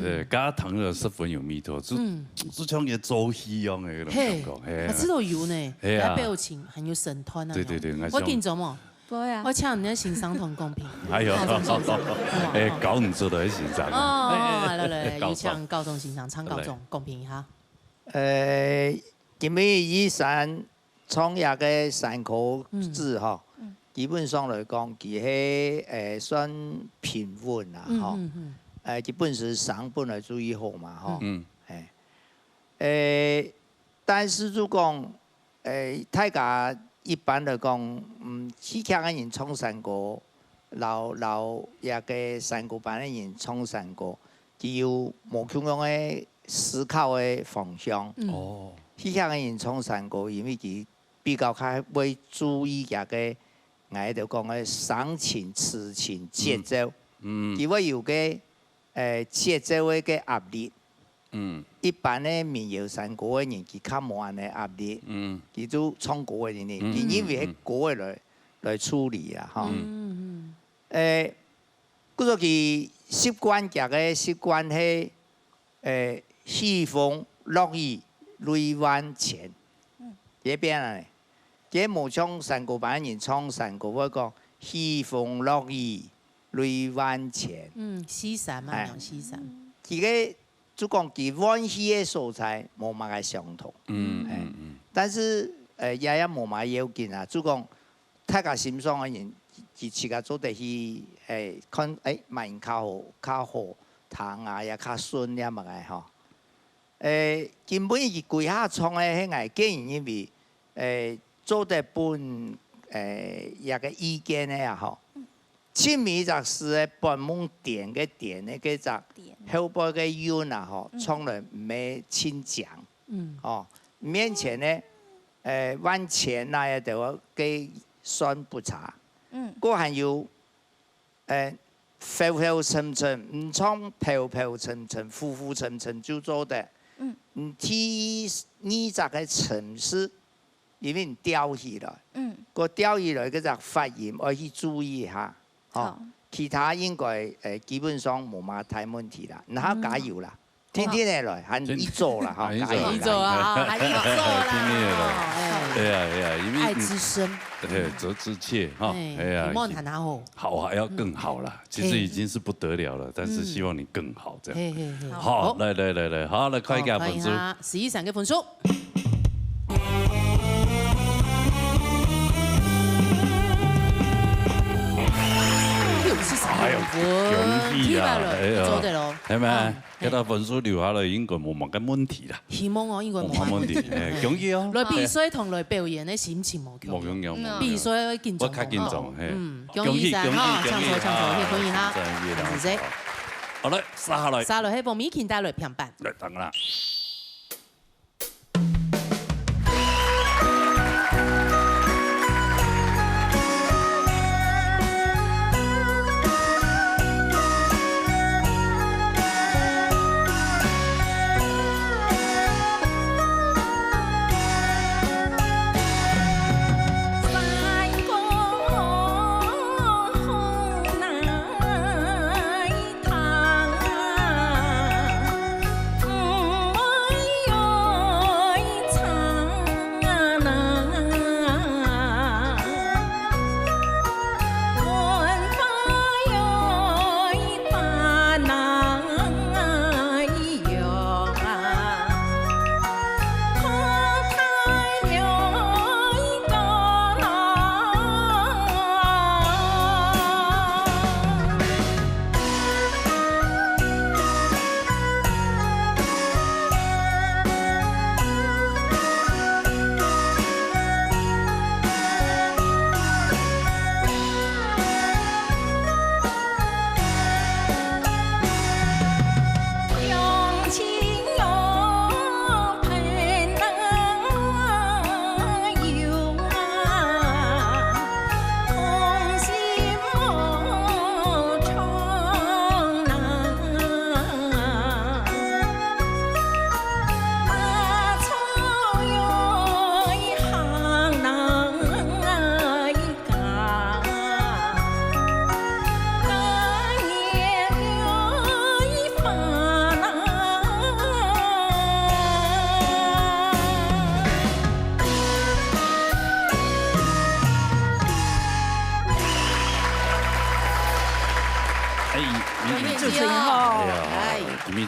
對，家堂就十分有味道，就像個做戲樣嘅嗰種感覺。我知道有呢，有表情，還有神態啊。對，我見咗冇？我請人家欣賞同公平。哎呦，搞唔做到欣賞。來，有請高中欣賞，唱高中公平哈。今日以前創業嘅3個字吼，基本上來講，佢係算平穩啦，吼，基本是上本來注意好嘛，吼，但是如講大家一般來講，戲劇嘅人唱3個，老一個3個班嘅人唱3個，佢有冇咁樣嘅思考的方向。戲劇嘅人唱3個，因為佢比較較會注意一個，我哋講嘅聲情、詞情、節奏，佢會有個節奏嘅壓力。一般的民謠山歌嘅人，佢較冇嘅壓力。佢做唱歌嘅人，佢因為喺歌來處理啊，嚇。嗰個佢習慣夾嘅習慣係西風落雨淚灣前，這邊啊，這冇唱山歌版嘅人唱山歌，我講西風落雨淚灣前。西山嘛，用西山。佢嘅就講佢灣戲嘅素材冇乜嘅相同。但是也冇乜要緊啊，就講大家欣賞嘅人。佢自家做得去看賣較好糖啊，也較順呀嘛個吼。根本佢規下創嘅迄個竟然因為做得本一個意見咧啊吼。前面就係半門點嘅點咧，嗰隻後邊嘅韻啊吼，從來唔係親講。哦，面前咧往前那一條嘅算不差。嗰還有浮浮沉沉，唔唱浮浮沉沉、浮浮沉沉就做得。第二隻嘅沉是因為調起來，個調起來嗰隻發音要去注意下。其他應該基本上冇乜太問題啦，然後加油啦。天天來，喊一做啦，哈，一做啊，喊一做啦，天天來，哎呀，因為愛之深，對，責之切，哈，哎呀，好還要更好啦，其實已經是不得了了，但是希望你更好，這樣，好，來，好，來看一下分數，11個分數。哎呦，恭喜啊！做得咯，係咪？嗰個分數留下來應該冇乜嘅問題啦。希望我應該冇問題，恭喜哦！來比賽同來表演嘅心情冇樣，比賽緊張，我較緊張，恭喜哈！唱錯，恭喜哈！謝謝。好嘞，下來喺部米見帶來平板。來等啦。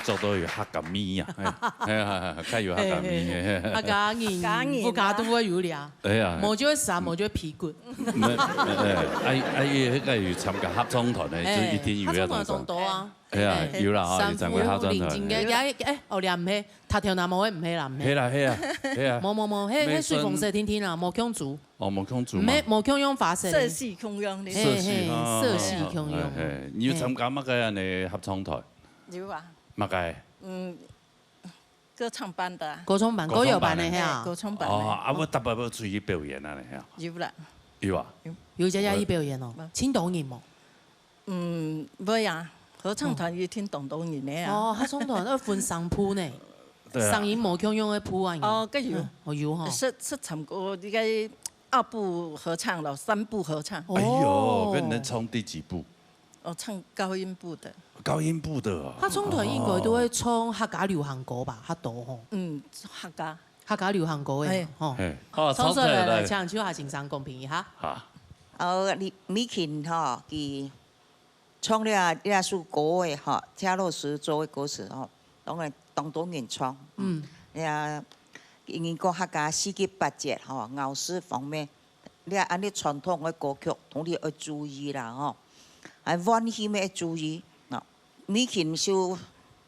做到有客家味啊，係有客家味。客家人，不加都會有料。係啊，冇咗啥，冇咗皮骨。迄個有參加合唱團咧，就一定有要當上。多啊。係啊，有啦，有參加合唱團。後年唔係，他條南冇唔係啦，唔係。係啊。冇，迄水風色天天啦，冇強做。哦，冇強做。冇強用發色。色系強用的。色系強用。你要參加乜嘅人合唱團？有啊。乜嘅？歌唱班的。歌唱班、歌謠班的嚇。歌唱班。哦，我特別要出去表演啊，你嚇。有啦。有啊。有家家去表演哦，青島人冇。不呀，合唱团也听董东云的啊。哦，合唱团要分三铺呢。上音无强用的铺啊。哦，个有。哦有哈。是唱过应该2部合唱了，3部合唱。哎呦，跟能冲第几部？唱高音部的。高音部的啊。合唱团应该都会冲客家流行歌吧，较多吼。客家流行歌的吼。从这来唱秋下欣赏公平一下。好。米琴哈，佮唱了一首歌的哈，贾老师做的歌词吼，当然当多人唱。因讲客家四季8节吼，熬事方面，你按你传统的歌曲，同你要注意啦吼。晚戏要注意，米琴就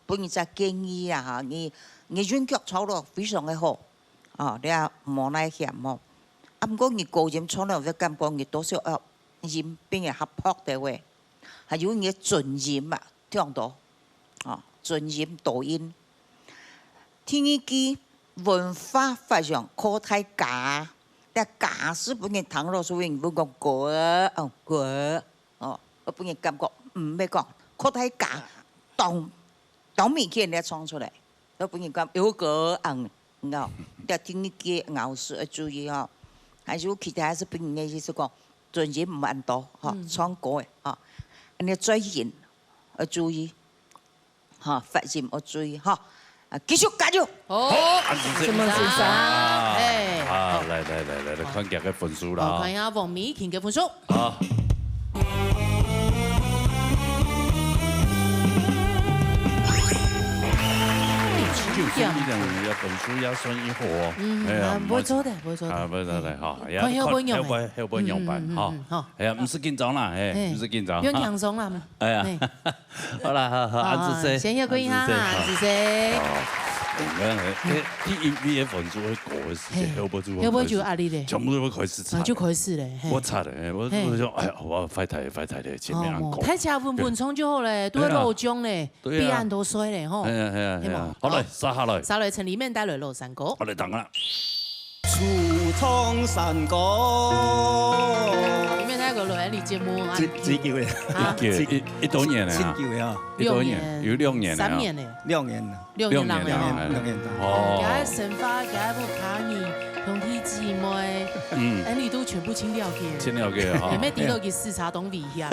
本人在建议啦哈，你选曲唱得非常的好，你也莫奈嫌吼。毋过你高音唱了，我感觉你多少音变嘅合拍的话，还有你准音啊，听到准音导音。听一句文化发扬靠太假，但假是本人唐老师用不讲过我本人感觉唔要讲靠太假，当面见你唱出来，我本人讲有个但听一句咬字要注意哦。还有其他是本人的意思讲，准音唔按多唱歌的你嘴型要注意发音要注意继续加油！好，什么先生？来，看下个分数啦。看一下王米琴嘅分数。好。就是要分数要算一伙。不会错的，不会错的。不会错的哈。看要不用的，要不用办哈。唔是紧张啦，唔是紧张。不用轻松啦。哎呀，好啦，好，安子生。先要归哈，安子生。第一毕业分数会过的时间 hold 不住，压力嘞，全部都要开始擦，就开始嘞。我擦嘞，我就哎呀，我快台嘞，前面人讲。太恰分冲就好嘞，都会漏浆嘞，彼岸都衰嘞吼。好嘞，杀下来。杀来城里面带来落山歌。我来等啦。楚冲山歌。里面那个录音节目啊。几久嘞？一多年了啊。7、9啊。一多年，有6年了。3年嘞。 6年了。 6年啦。哦。给他生发，给他不卡你，同体姊妹，你都全部清掉给。清掉给啊。有没有滴落去视察东比呀？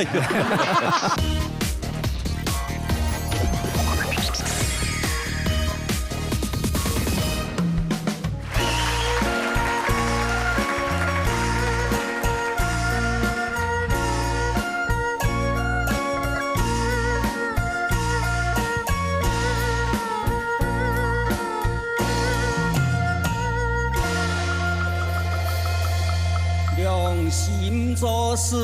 心做事，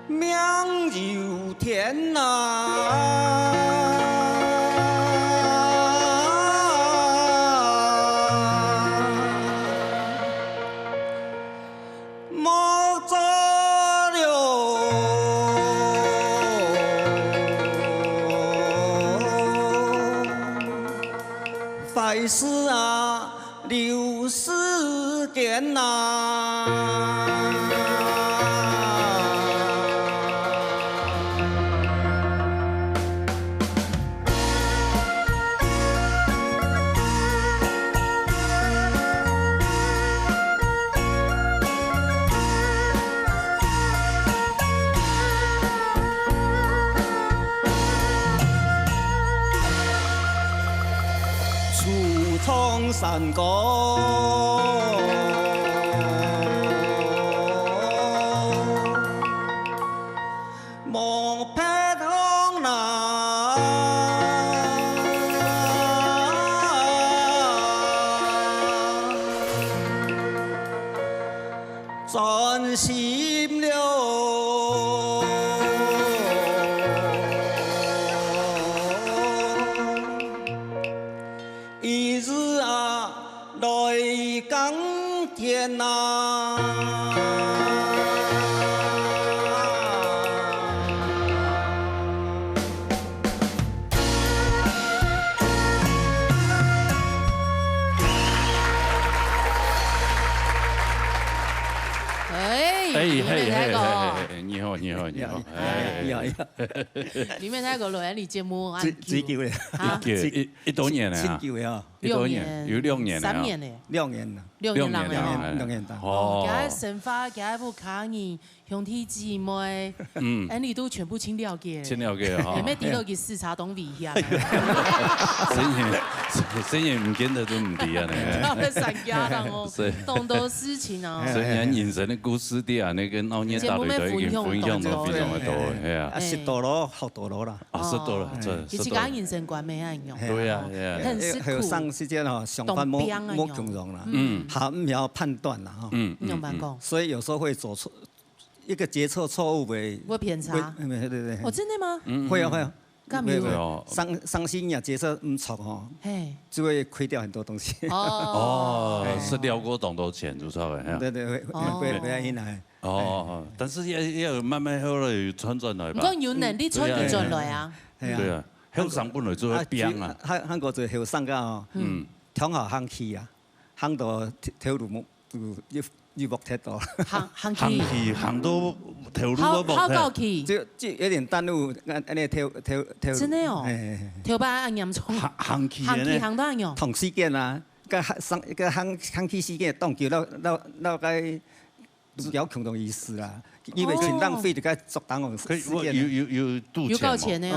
命由天呐。莫做坏事啊，留时间呐。冲山歌，莫拍通啦，专心了。一日啊，来港天呐。里面那个，你好，里面那个录音节目，几久嘞？一多年了啊，7、9啊，6年，有6年了，3年嘞，2年了，2年，2年了。哦，今日生发，今日不抗议，兄弟姊妹，安尼都全部清了解，清了解哈。有咩滴落去视察东味呀？生意唔見得都唔掂啊！你要散家人哦，懂得事情啊。所以人人生的故事啲啊，你跟老年大隊都已經分享到非常的多，係啊。10多咯，學多咯啦。10多了，真。其實講人生觀咩樣？對啊，很辛苦。還有上時間哦，上班冇強容啦，還唔要判斷啦，哈。用辦講。所以有時候會做錯一個決策錯誤會偏差。對。哦，真的嗎？會啊。傷心呀，決策唔錯哦，就會虧掉很多東西。是撩過當多錢，就稍微。對，會要引來。但是要慢慢後來傳轉來吧。唔講有能力傳就轉來啊。對啊，後生本來就會變啊。韓國就後生個哦，聽下行氣啊，行到條路冇要木鐵多。行到條路都木鐵。就有點耽誤，安尼條。真的哦。條班咁嚴重。行氣到咁樣。同事件啊，個行氣事件當叫เรา該有共同意思啦，因為錢浪費就該作黨項事件。要夠錢呢？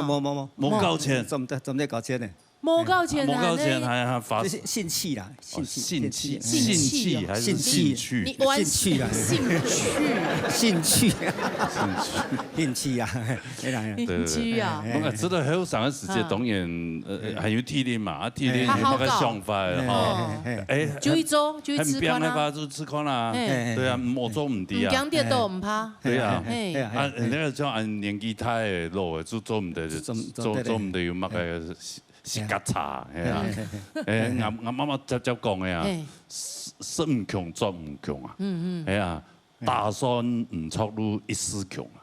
冇夠錢，怎麼夠錢呢？冇夠錢冇夠錢還發興趣啦，興趣還是興趣？興趣啊！我知道後生嘅時節當然很有體力嘛，體力那個想法哈，就一周就一次寬啦，就吃寬啦，對啊，冇做唔啲啊，唔驚跌倒唔怕，對啊，那個叫按年紀太老嘅，做唔得，做唔得要乜嘅。是夾茶，係啊，啱啱接講嘅啊，身唔強作唔強啊，係啊，打算唔出路一時強啊，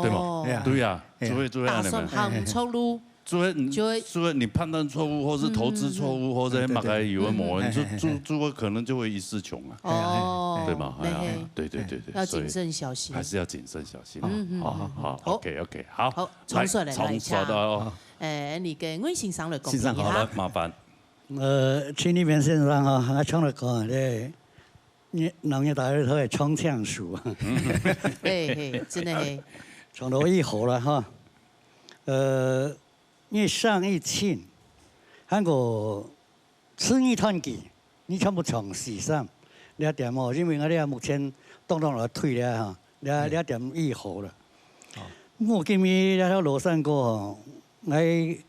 對嘛？對啊，就會打算行唔出路，就會你判斷錯誤，或是投資錯誤，或者乜嘅有某人就會可能就會一時窮啊，對嘛？係啊，對，要謹慎小心，還是要謹慎小心。好，OK，好，重說來下。的。你跟溫先生來講。先生好了，麻煩。群里面先生哈，我唱了歌咧，農業大學都係唱腔數。真的係。唱到以後了哈，你上一期，韓國春意團結，你唱不唱時尚？你一點哦，因為我哋目前當落退了哈，你一點以後了。我今日那條羅山歌哦。我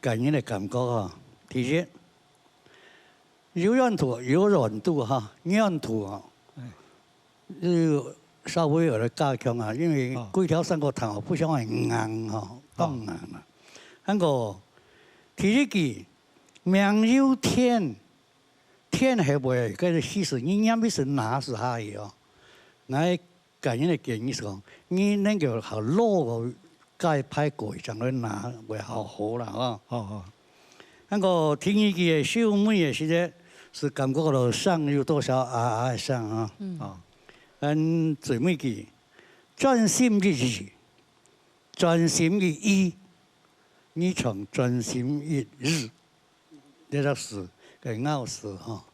個人的感覺啊，第一，柔軟度哈，軟度啊，稍微有了加強啊，因為幾條山歌彈不像係硬哈，當硬啦。那個第一句明有天，天係袂個意思，你啱是哪是下嘢哦？我個人的建議是講，你能夠好落該拍過將來拿會好啦哦。那個聽一句秀美嘅時節，是感覺到上有多少愛上啊？最尾句專心一意，專心一意，你從專心一意，這個是個咬字哈。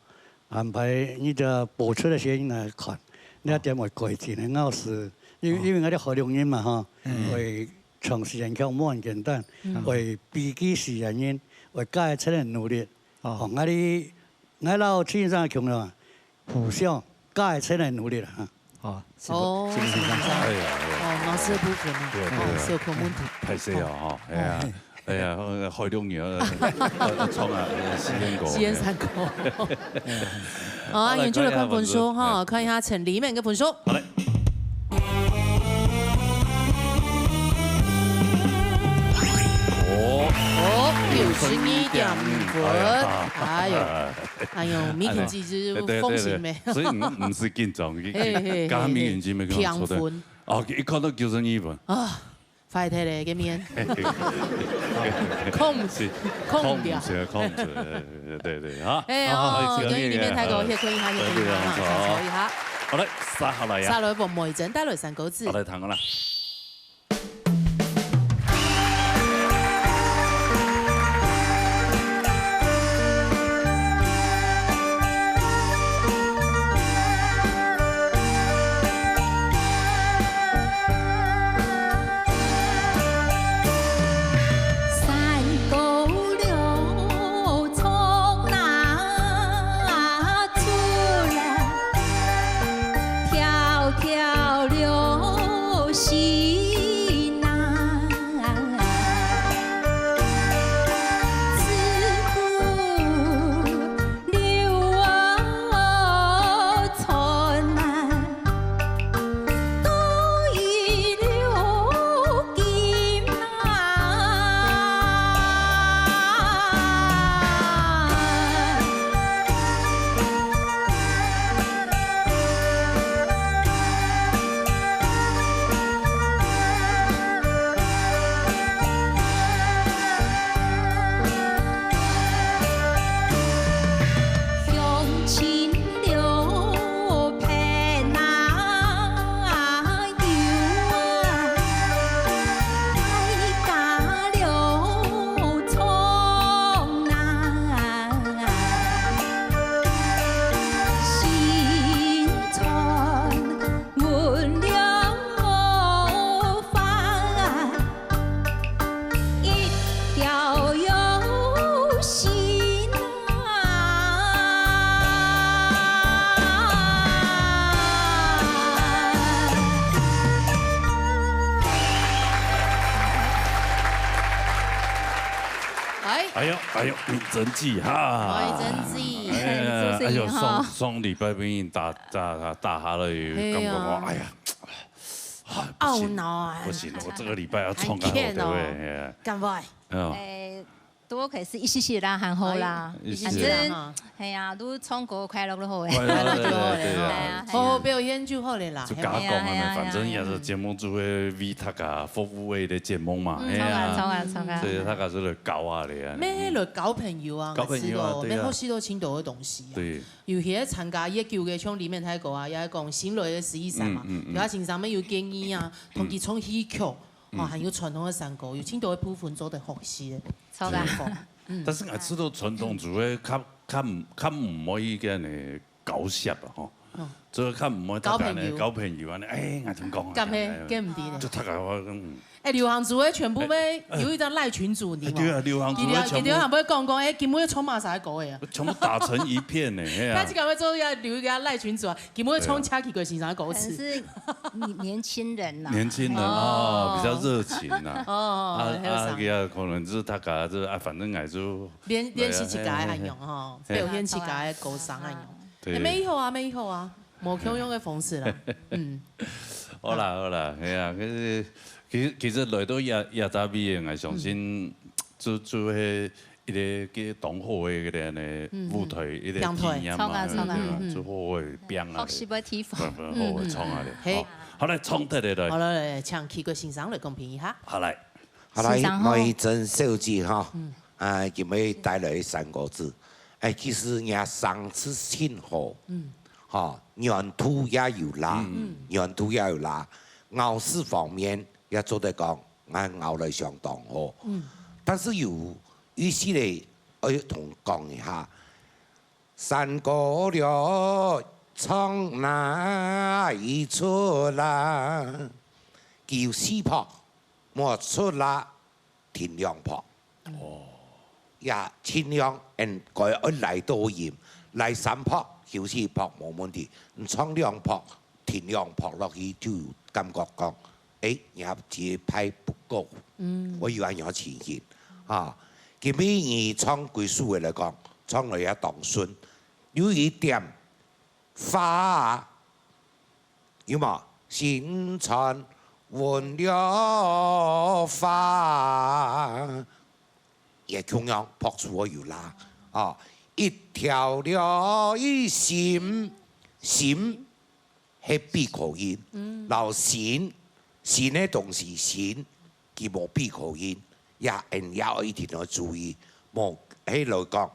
安排你的播出的聲音來看，你一點會改進的咬字，因為我哋學錄音嘛哈，會。長時間靠冇咁簡單，為比基時間因，為改出嚟努力。我老先生強調，互相改出嚟努力啦。先生，老師的部分啊，小課問題。太細啊！哎呀，開兩年創啊，西安山歌。好，研究了看本書哈，看一下陳裡面嘅本書。好嘞。61.5分，哎呦，米肯基之風行咩？所以唔是緊張，加米肯基咪咁錯的。哦，一看到91分。啊，快睇咧，嘅面。控制，控掉。控制，對，哈。哎哦，對，裡面睇過，可以一下，可以一下。好嘞，杀好来呀！杀了王梅珍带来三个字。好来，谈个啦。哎呦，你真记哈！我真记，哎呦，双礼拜兵打哈了，感觉我哎呀，懊恼啊！不行，我这个礼拜要冲啊，对不对？干不？多可是一时时啦，还好啦，反正系啊，都唱歌快乐就好诶，快乐就好诶，好好表演就好咧啦。就假讲啊，反正也是节目组诶为他个服务的节目嘛，哎呀，所以他个是来搞啊咧。咩来搞朋友啊？搞朋友啊，咩好许多青岛的东西。对。有些参加野球嘅，像里面睇过啊，也系讲新来的11.3嘛，有下线上面有建议啊，同佢唱戏曲。哦，还有传统的山歌，有青岛的部分做得好些，超感。但是我知道传统做的较唔可以嘅呢搞笑啊，吼，做较唔可以搞朋友啊，哎，我點講啊？咁嘅，咁唔掂咧。就他個我講。哎，流行組嘅全部咩？有一張賴群組，你對啊，流行組嘅全部。流行組講，哎，根本衝馬晒講嘅。全部打成一片呢，他只講做要留一個賴群組啊，根本衝掐起個線上狗屎。是年輕人啦。年輕人哦，比較熱情啦。哦，佢可能就是他個就啊，反正係就練習自己係用吼，表現自己嘅歌聲係用。對。沒以後啊，沒以後啊，冇強用嘅方式啦。嗯。好啦，係啊，其實來到亞扎比嘅，我相信做迄一個叫同好嘅嗰啲舞台一個經驗嘛，做好嘅編啊，學習嘅地方，好嘅創下嚟。好嚟，創得嚟。好嚟，唱起個欣賞嚟公平一下。好嚟，梅珍小姐哈，今日帶來3個字，其實也上次挺好，原土也有啦，咬字方面。也做得講，我咬得相當好。但是有些咧，我要同講一下，山歌了唱哪一出啦？叫四拍，莫出啦，天亮拍。哦，也天亮，改來多嚴，來3拍，叫4拍冇問題。你唱2拍，天亮拍落去就感覺講。你節拍不夠，我以為有前言啊。今日你唱貴書嘅嚟講，唱嚟也當順，有一點花，有冇？新春換了花，也同樣撲出我有啦啊！一條了一線係閉口音，老線。新的東西新，佢冇閉口音，也一定要注意。冇喺度講，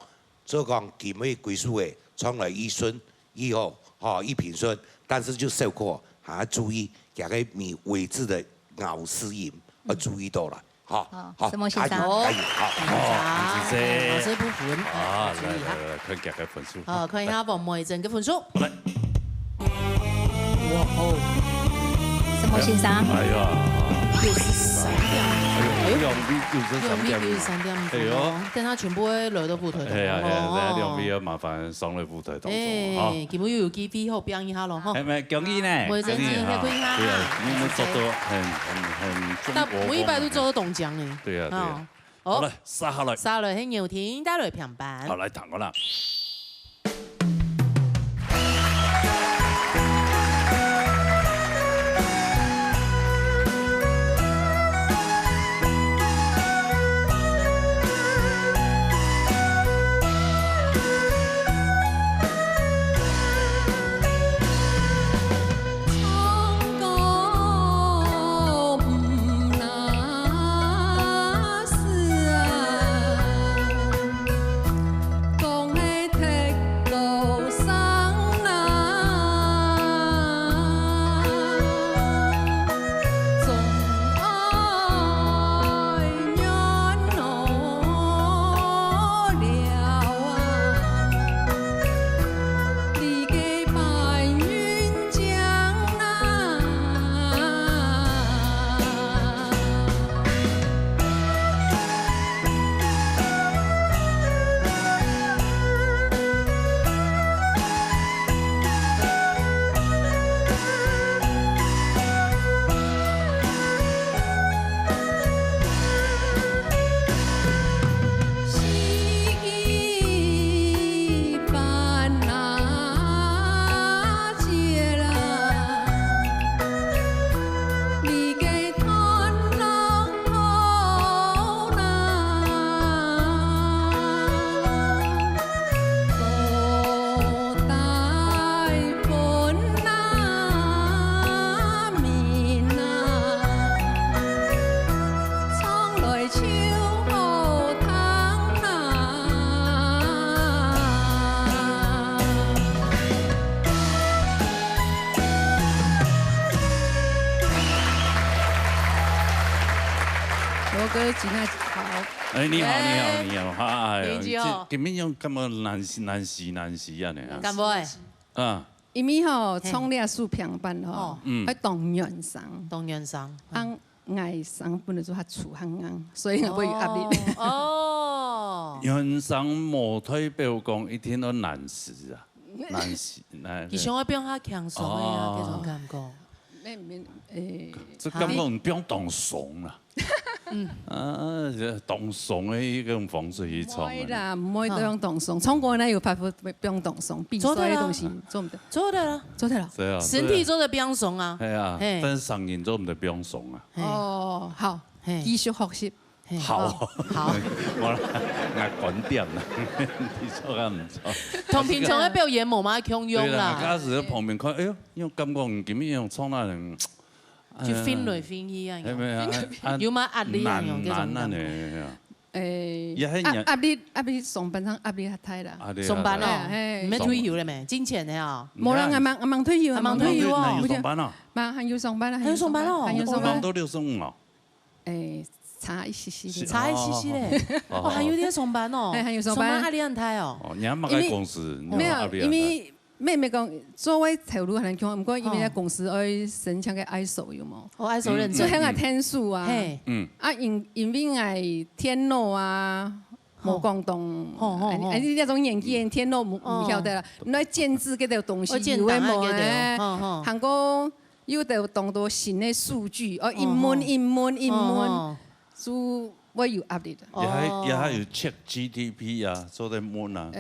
所以講佢咩貴書嘅，從來以順以後，一平顺，但是就受过，还要注意，给个米尾字的咬丝音，要注意到了。好，什么先生？好，谢谢。老师部分，来，看夹个分数。好，看一下王梅珍嘅分数。来。哇哦！什么先生？哎呀，63點。哎呦，2B93點。哎呦，等下全部嘅女都副台同。係啊，2B要麻煩上嚟副台同。誒，基本要有機會好表演下咯，嗬。係咪恭喜呢？梅珍姐，可以下。對啊，你們做到很。但每一擺都做到動獎嘅。對啊。好啦，殺下來。殺來係牛天帶來平板。好，來彈我啦。好。哎，你好，嗨，今面用咁么难时啊你啊？干不诶？啊。因为吼，创立数平板吼，喺动员上，爱上本来做较粗汉硬，所以我会有压力。哦。原上无代表讲一天都难死啊，难死。其实我变较轻松的啊，这种感觉。这感觉唔不用动怂啦。动怂的一种方式去创。唔啦，唔可以都用动怂，创过呢有办法不用动怂，比赛的东西做唔得。做得了。对啊。身体做得不用怂啊。系啊。但是上瘾做唔得不用怂啊。哦，好，继续学习。好，我管点啦，你做得唔错。同平常的表演冇嘛强用啦。开始喺旁边看，哎呦，因为感觉唔咁样创那人。就分來分去啊，有嘛壓力啊，用難啊你。壓力上班上壓力太大啦。上班哦，唔係退休了咩？金錢的啊。冇人啱退休，啱退休啊。還要上班啊？還要上班啦，還要上班哦。忙到65哦。差一些些。差一些些咧。哦，還有啲上班哦。還要上班。上班壓力很大哦。你阿媽喺公司，沒有，因為。妹講作為投入很強，唔過因為喺公司愛申請嘅 ISO 有冇？哦 ，ISO 認證。所以喺天數啊，因為係天路啊，冇廣東，你那種年紀天路唔曉得啦，你來建置嗰條東西有誒冇咧？韓國有條當到新嘅數據，一門，所以我有壓力。也係有 check GDP 啊，做啲門啊。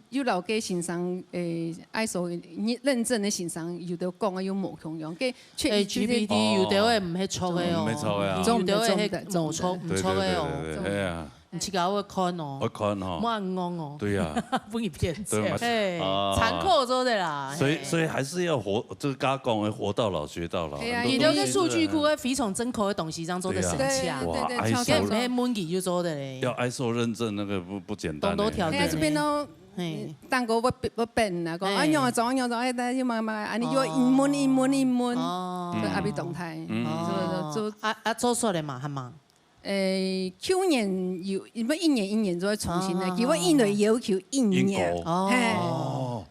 有老嘅先生，ISO 認證嘅先生有得講啊，有冇強用？嘅 GPT 有得係唔係錯嘅哦，唔係錯嘅啊，有得係冇錯唔錯嘅哦，係啊，唔似搞會看哦，會看哦，冇人講哦，對啊，不以偏見，殘酷做的啦，所以還是要活，就是剛講活到老學到老。你留個數據庫嘅非常真確嘅東西，這樣做得神奇。哇，ISO 咩門機就做的咧，要 ISO 認證那個不簡單。喺這邊都。蛋糕要变啦，讲用啊做，哎，但是慢慢安尼要英文，阿比动态，做做错了嘛，系嘛？去年有，因为一年就会重新来，结果印度要求一年，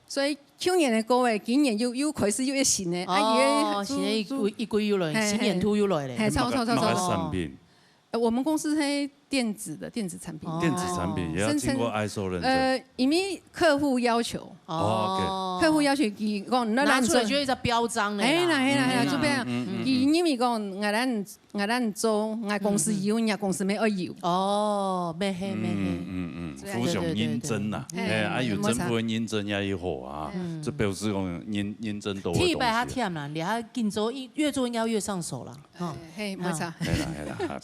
所以去年的歌诶，今年又开始又新的，现在一季又来，新年突又来咧，超。产品。我们公司是电子产品，电子产品也要经过 ISO 认证。因为客户要求，客户要求伊讲，拿出来就一个标章嘞。啦，就变，因为讲，咱做，公司有，人家公司没有。没黑。互相认证啦，有政府的认证也有好啊，这表示讲认证多。替白他添啦，你还紧做，越做应该越上手了。嘿，没错。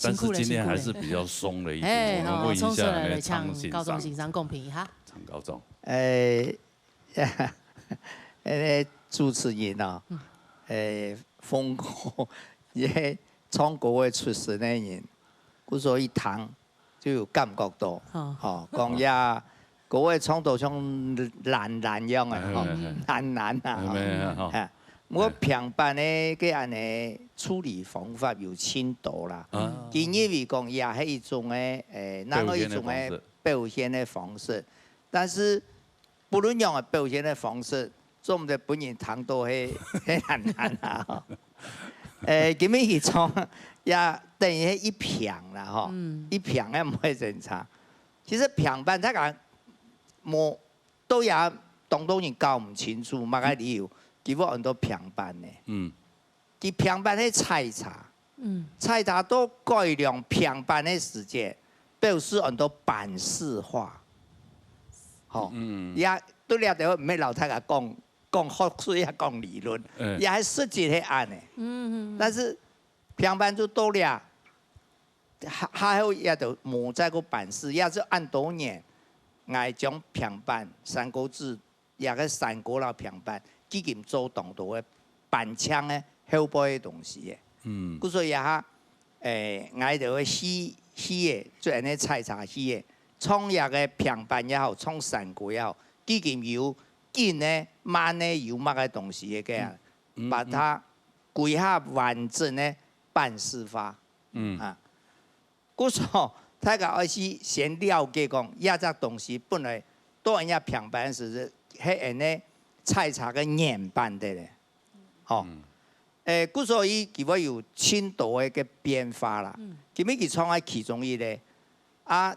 但是今天还是比较松了一点，我们问一下那唱高中欣赏公平哈。唱高中。那主持人啊，风格也从国外出身的人，故说一谈就有感觉到，讲呀，国外创作像难样的，难啊。我平板的个安尼处理方法有深度啦，因为讲也是一种那个一种表现的方式，但是不论用的表现的方式，做唔得本人谈到是难啊。今日去创也等于一平啦吼，一平也唔会正常。其实平板他讲冇都也当人搞唔清楚，乜个理由？几乎很多平板呢，佢平板係菜茶都改良平板的時間，表示很多版式化，也都了解唔係老太講學術也講理論，也係實際係按呢，但是平板就多了，還有也就冇再個版式，也是按多年，我將平板三國志也個三國老平板。已經做動到嘅板槍嘅後背嘅東西嘅，故所以下我就會戲嘅，做安尼菜茶戲嘅，創業嘅平板也好，創三國也好，已經有緊嘅、慢嘅有乜嘅東西嘅，把它規劃完整嘅版式化，故所大家要是先了解講，一隻東西本來都人家平板是係安尼。菜茶嘅年版的咧，故所以佢會有深度嘅變化啦。咁樣佢創喺其中一個，我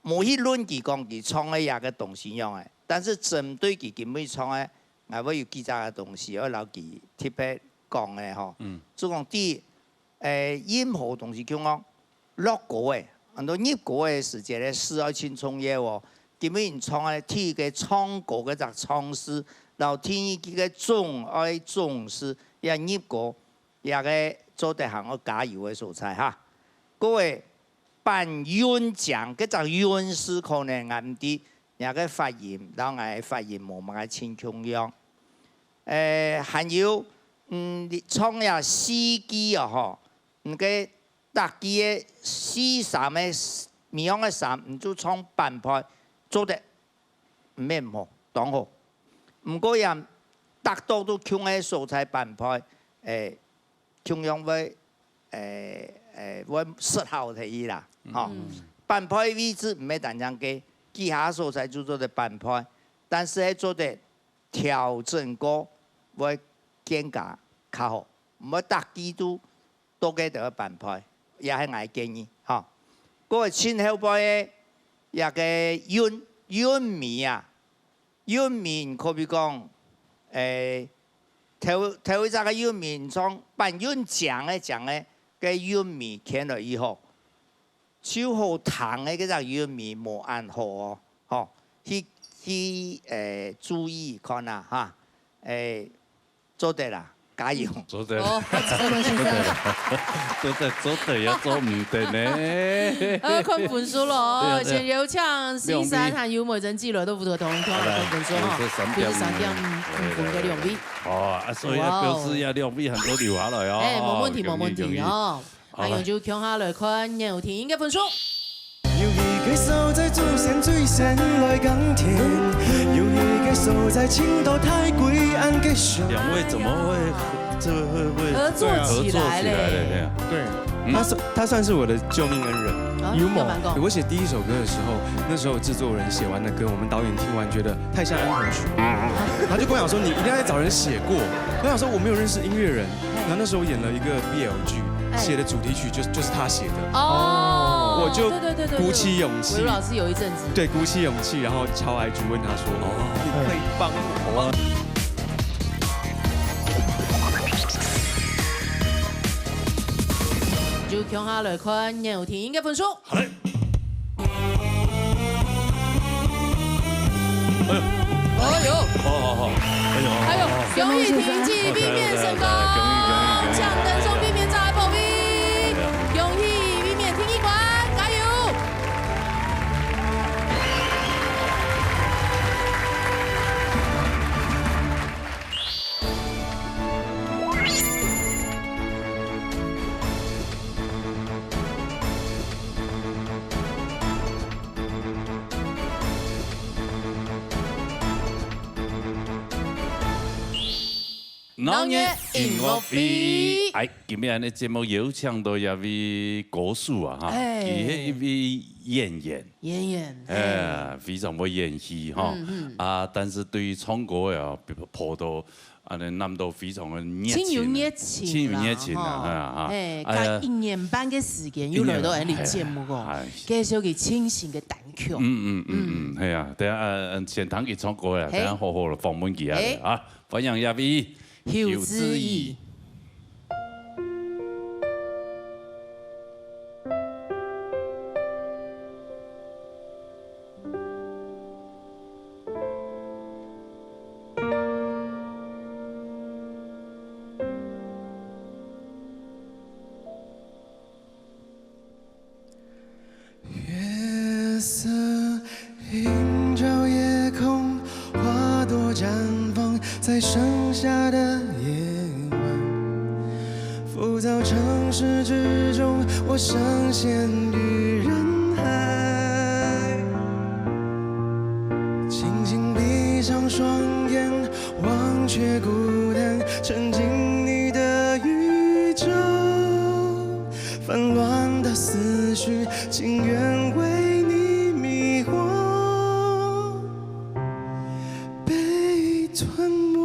冇去論佢講佢創嘅嘢嘅東西樣嘅，但是針對佢咁樣創嘅，我會有幾隻嘅東西，我留佢特別講嘅嗬。就講啲任何東西叫我落果嘅，很多入果嘅時節咧，需要先創業喎。咁樣創嘅天嘅創國嘅隻創師，然後天嘅種愛種師，也入國也個做得行個加油嘅素材哈。各位辦演講嘅隻演師可能啱啲，也個發言，然後係發言冇乜嘅清腔樣。還有創呀司機啊嗬，那個特技嘅司衫嘅面樣嘅衫，唔就創辦派。做得唔咩唔好，當好。唔過人達到都強嘅素材辦派，強樣會會適合睇啦，嚇。辦派位置唔係單樣嘅，其他素材就做得辦派，但是係做得調整過會更加較好。唔係達幾都多嘅就辦派，也係我建議嚇。嗰個前後輩嘅。一個韻味啊，韻味可比講，頭一隻個韻味從辦韻講嘅個韻味聽落以後，超好糖嘅嗰隻韻味冇按好哦，嗬，去注意看啊嚇，做得啦。加油！做得，做得也做唔得呢。看本書咯，先有請先生還有梅珍之類都負責同看本書哈。3點5分嘅兩位。所以表示也兩位很多留下來哦。冇問題哦。還有就聽下來看有天嘅本書。继续在祖先最先来耕田，有迄个所在青岛太贵，按继续。两位怎么会合作起来嘞？对，他算是我的救命恩人。我写第一首歌的时候，那时候制作人写完的歌，我们导演听完觉得太像安魂曲，他就跟我讲说你一定要找人写过。我想说我没有认识音乐人，然后那时候我演了一个 BL 剧，写的主题曲就是他写的。哦，我就鼓起勇气。韦如老师有一阵子对鼓起勇气，然后敲 IG 问他说，你可以帮我吗？就强下来看有听音乐分数。好嘞。哎呦！好，哎呦！永义评级 B 面成功，强登松 B 面在保 B， 永义 B 面听一关，加油！老年音乐会，哎，今日的节目有请到一位歌手啊，哈，佢係一位演員，非常會演戲哈，啊，但是對於唱歌呀，頗到啊，諗到非常的熱情，親如熱情啊，加1年半嘅時間，要來到我哋節目個，介紹佢清新嘅單曲，係啊，等下先聽佢唱歌啦，等下好好嚟訪問佢啊，歡迎一位。邱子怡。月色映照夜空，花朵绽放在盛夏的夜晚，浮躁城市之中，我深陷于人海。轻轻闭上双眼，忘却孤单，沉浸你的宇宙。纷乱的思绪，情愿为你迷惑，被吞没。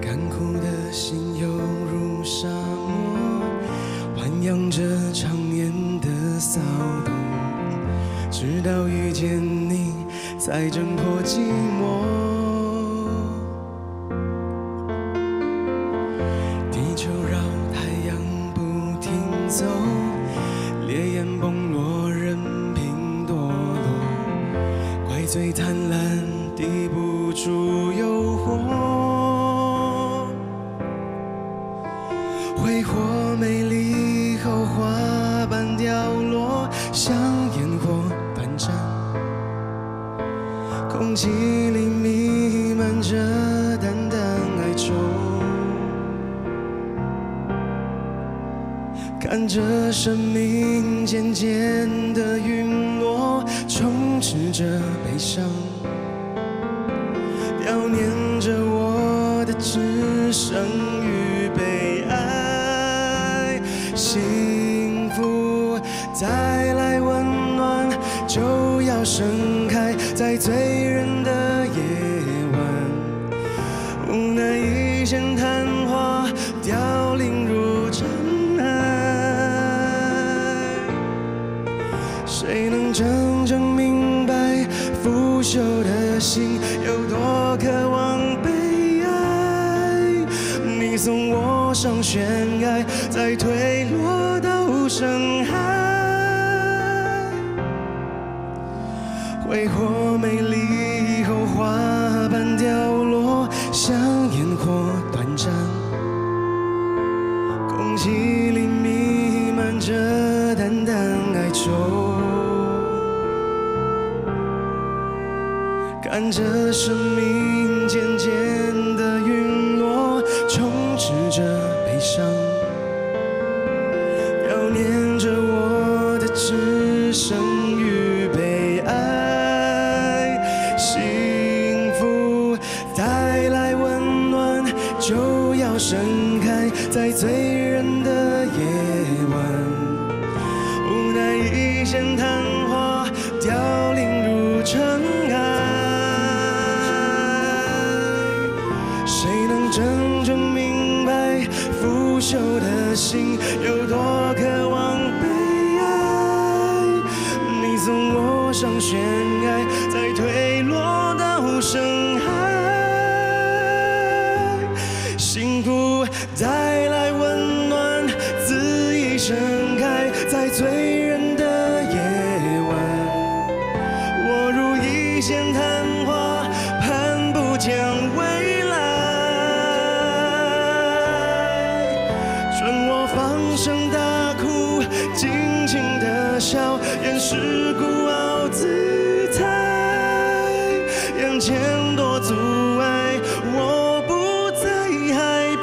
干枯的心犹如沙漠，豢养着长年的骚动，直到遇见你，才挣脱寂寞。地球绕太阳不停走，烈焰崩落，任凭堕落，怪罪贪婪抵不住诱惑。挥霍美丽后，花瓣掉落，像烟火短暂。空气里弥漫着淡淡哀愁，看着生命渐渐的陨落，充斥着悲伤，悼念着我的只剩与悲哀。幸福再来温暖，就要盛开在醉人的夜晚。无奈一线昙花凋零如尘埃。谁能真正明白腐朽的心有多渴望被爱？你送我上悬崖，再坠落到深海。挥霍美丽后，花瓣掉落，像烟火短暂。空气里弥漫着淡看着生命渐渐的陨落，充斥着悲伤，悼念着我的只剩与悲哀。幸福带来温暖，就要盛开在醉人的夜晚，无奈一线昙花凋零如尘埃。谁能真正明白腐朽的心有多渴望被爱？你送我上悬崖，再坠落到深海。幸福带来温暖，恣意盛开在醉人的夜晚。我如一线昙花，看不见未来。准我放声大哭，尽情的笑，掩饰孤傲姿态，眼前多阻碍，我不再害怕。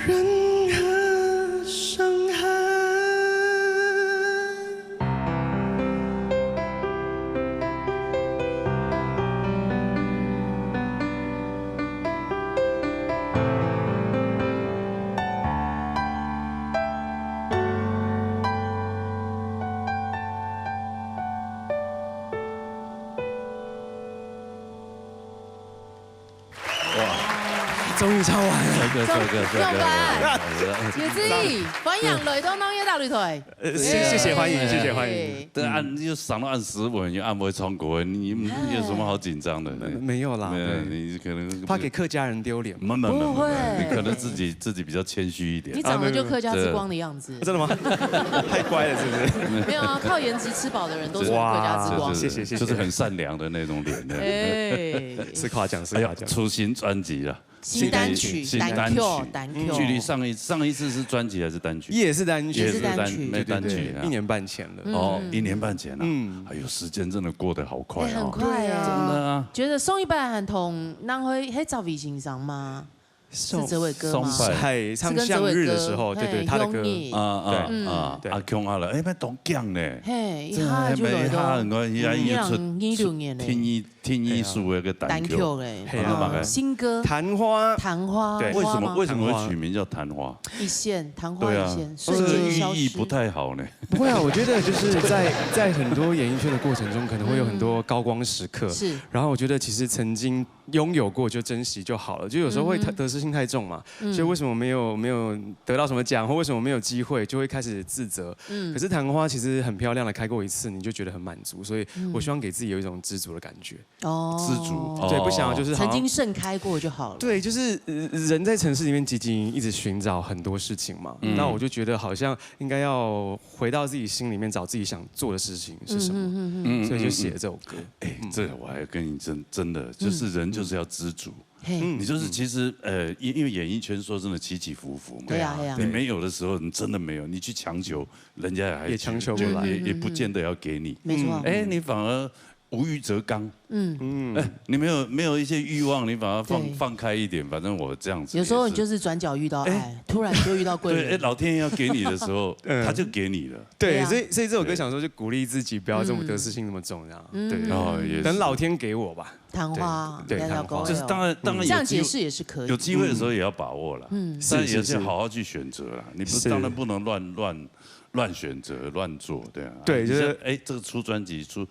任何伤害。终于唱完了，这个，叶子怡，欢迎来到农业大擂台。谢谢欢迎，谢谢欢迎。对，就上到按时文，又按不会唱国，你有什么好紧张的？没有啦，你可能怕给客家人丢脸。不会，你可能自己比较谦虚一点。你长得就客家之光的样子。真的吗？太乖了，是不是？没有啊，靠颜值吃饱的人都是客家之光。谢谢，就是很善良的那种脸的。是夸奖，是夸奖。出新专辑了。新单曲，单 Q， 距离上一次是专辑还是单曲？也是单曲，也是单曲，1年半前了。哦，1年半前了。哎呦，时间真的过得好快很快啊，真的啊。觉得宋一拜很同那会找微欣赏吗？是这位歌吗？嗨，唱向日的时候，对，他的歌对，阿强阿了，哎，那懂讲呢？嘿，一下就来到2016年嘞。听艺术的个单曲嘞，新歌《昙花》，对，为什么会取名叫昙花？一线，昙花一线，这个寓意不太好呢。不会啊，我觉得就是在很多演艺圈的过程中，可能会有很多高光时刻。是。然后我觉得其实曾经拥有过就珍惜就好了，就有时候会得失心太重嘛，所以为什么没有得到什么奖，或为什么没有机会，就会开始自责。可是昙花其实很漂亮的开过一次，你就觉得很满足，所以我希望给自己有一种知足的感觉。知足，对，不想要就是曾经盛开过就好了。对，就是人在城市里面汲汲营营，一直寻找很多事情嘛。那我就觉得好像应该要回到自己心里面，找自己想做的事情是什么。所以就写了这首歌。哎，这我还跟你真的，就是人就是要知足。你就是其实因为演艺圈说真的起起伏伏嘛。对啊。你没有的时候，你真的没有，你去强求，人家也强求不来，也不见得要给你。没错。哎，你反而。无欲则刚，你没有一些欲望，你把它放开一点，反正我这样子。有时候你就是转角遇到爱，突然就遇到贵人。对，老天要给你的时候，他就给你了。对，所以这首歌想说就鼓励自己不要这么得失心那么重，这样。对，哦，也等老天给我吧。昙花，对，昙花，就是当然这样解释也是可以。有机会的时候也要把握了，但也是好好去选择了。你当然不能乱选择、乱做，对啊。对，就是这个出专辑、出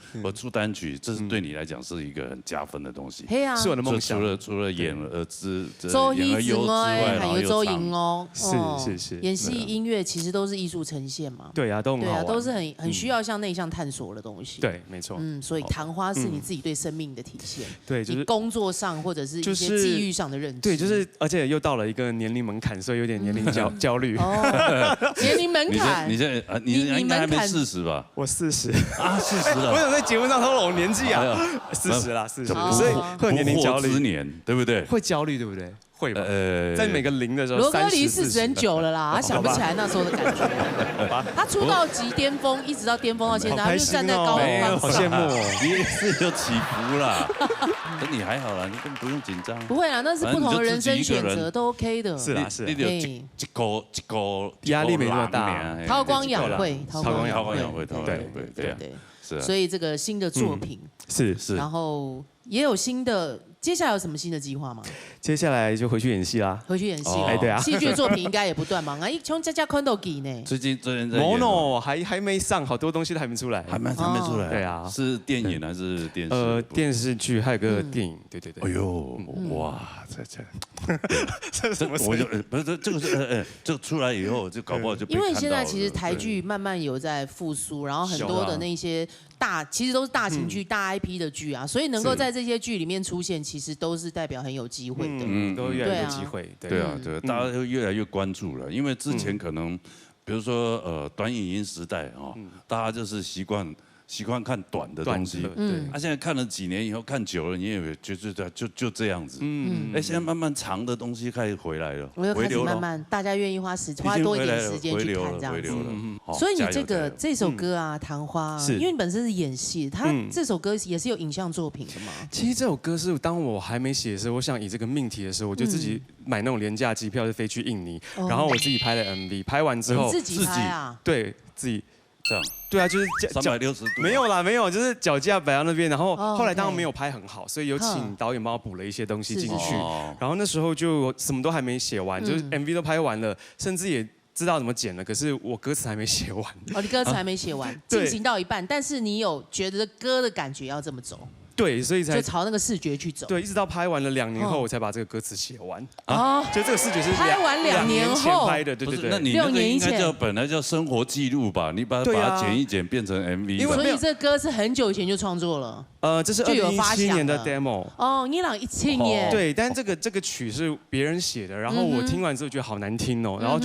单曲，这是对你来讲是一个很加分的东西。对啊，是我的梦想。除了演而优之外，还有周莹哦。是。演戏、音乐其实都是艺术呈现嘛。对啊，都很好玩。都是很需要向内向探索的东西。对，没错。所以昙花是你自己对生命的体现。对，就是工作上或者是一些际遇上的认知。对，就是而且又到了一个年龄门槛，所以有点年龄焦虑。年龄门槛。你应该还没40吧？我40啊，40了。我想在节目上透露我年纪啊，40啦，40，所以会有年龄焦虑，对不对？会焦虑，对不对？会吧？在每个零的时候，罗哥离40很久了啦，他想不起来那时候的感觉。他出道即巅峰，一直到巅峰到现在，他就站在高峰，好羡慕哦，你是有起伏啦。等你还好啦，你根本不用紧张。不会啦，那是不同的人生选择，都 OK 的。是啦，是。你一个压力没那么大，韬光养晦，韬光养晦，对。是。所以这个新的作品是，然后也有新的。接下来有什么新的计划吗？接下来就回去演戏啦。回去演戏，哎，对啊。戏剧作品应该也不断忙啊！从家家看到几呢？最近在演。no， 还没上，好多东西都还没出来。还没出来。对啊。是电影还是电视？电视剧还有个电影，对。哎呦，哇，这什么？我就不是这个是这个出来以后就搞不好就。因为现在其实台剧慢慢有在复苏，然后很多的那些其实都是大型剧、大 IP 的剧啊，所以能够在这些剧里面出现，其实都是代表很有机会的，都越来越有机会。对啊，大家都越来越关注了，因为之前可能，比如说短影音时代啊，大家就是习惯看短的东西，现在看了几年以后，看久了，你也觉得就这样子，现在慢慢长的东西开始回来了，回流了，慢慢大家愿意花多一点时间去看这样子。所以你这首歌啊，《昙花》，因为你本身是演戏，它这首歌也是有影像作品的嘛。其实这首歌是当我还没写的时候，我想以这个命题的时候，我就自己买那种廉价机票就飞去印尼，然后我自己拍了 MV， 拍完之后自己拍啊，对自己。这样对啊，就是360度没有啦，没有，就是脚架摆到那边，然后后来当然没有拍很好，所以有请导演帮我补了一些东西进去，然后那时候就什么都还没写完，就是 MV 都拍完了，甚至也知道怎么剪了，可是我歌词还没写完。你歌词还没写完，进行到一半，但是你有觉得歌的感觉要这么走。对，所以才就朝那个视觉去走。对，一直到拍完了2年后，我才把这个歌词写完。啊，就这个视觉是拍完2年前拍的，对。那你那个应该本来叫生活记录吧？你把它剪一剪变成 MV。所以这歌是很久以前就创作了。这是2017年的 demo。哦，2017年。对，但这个曲是别人写的，然后我听完之后觉得好难听哦，然后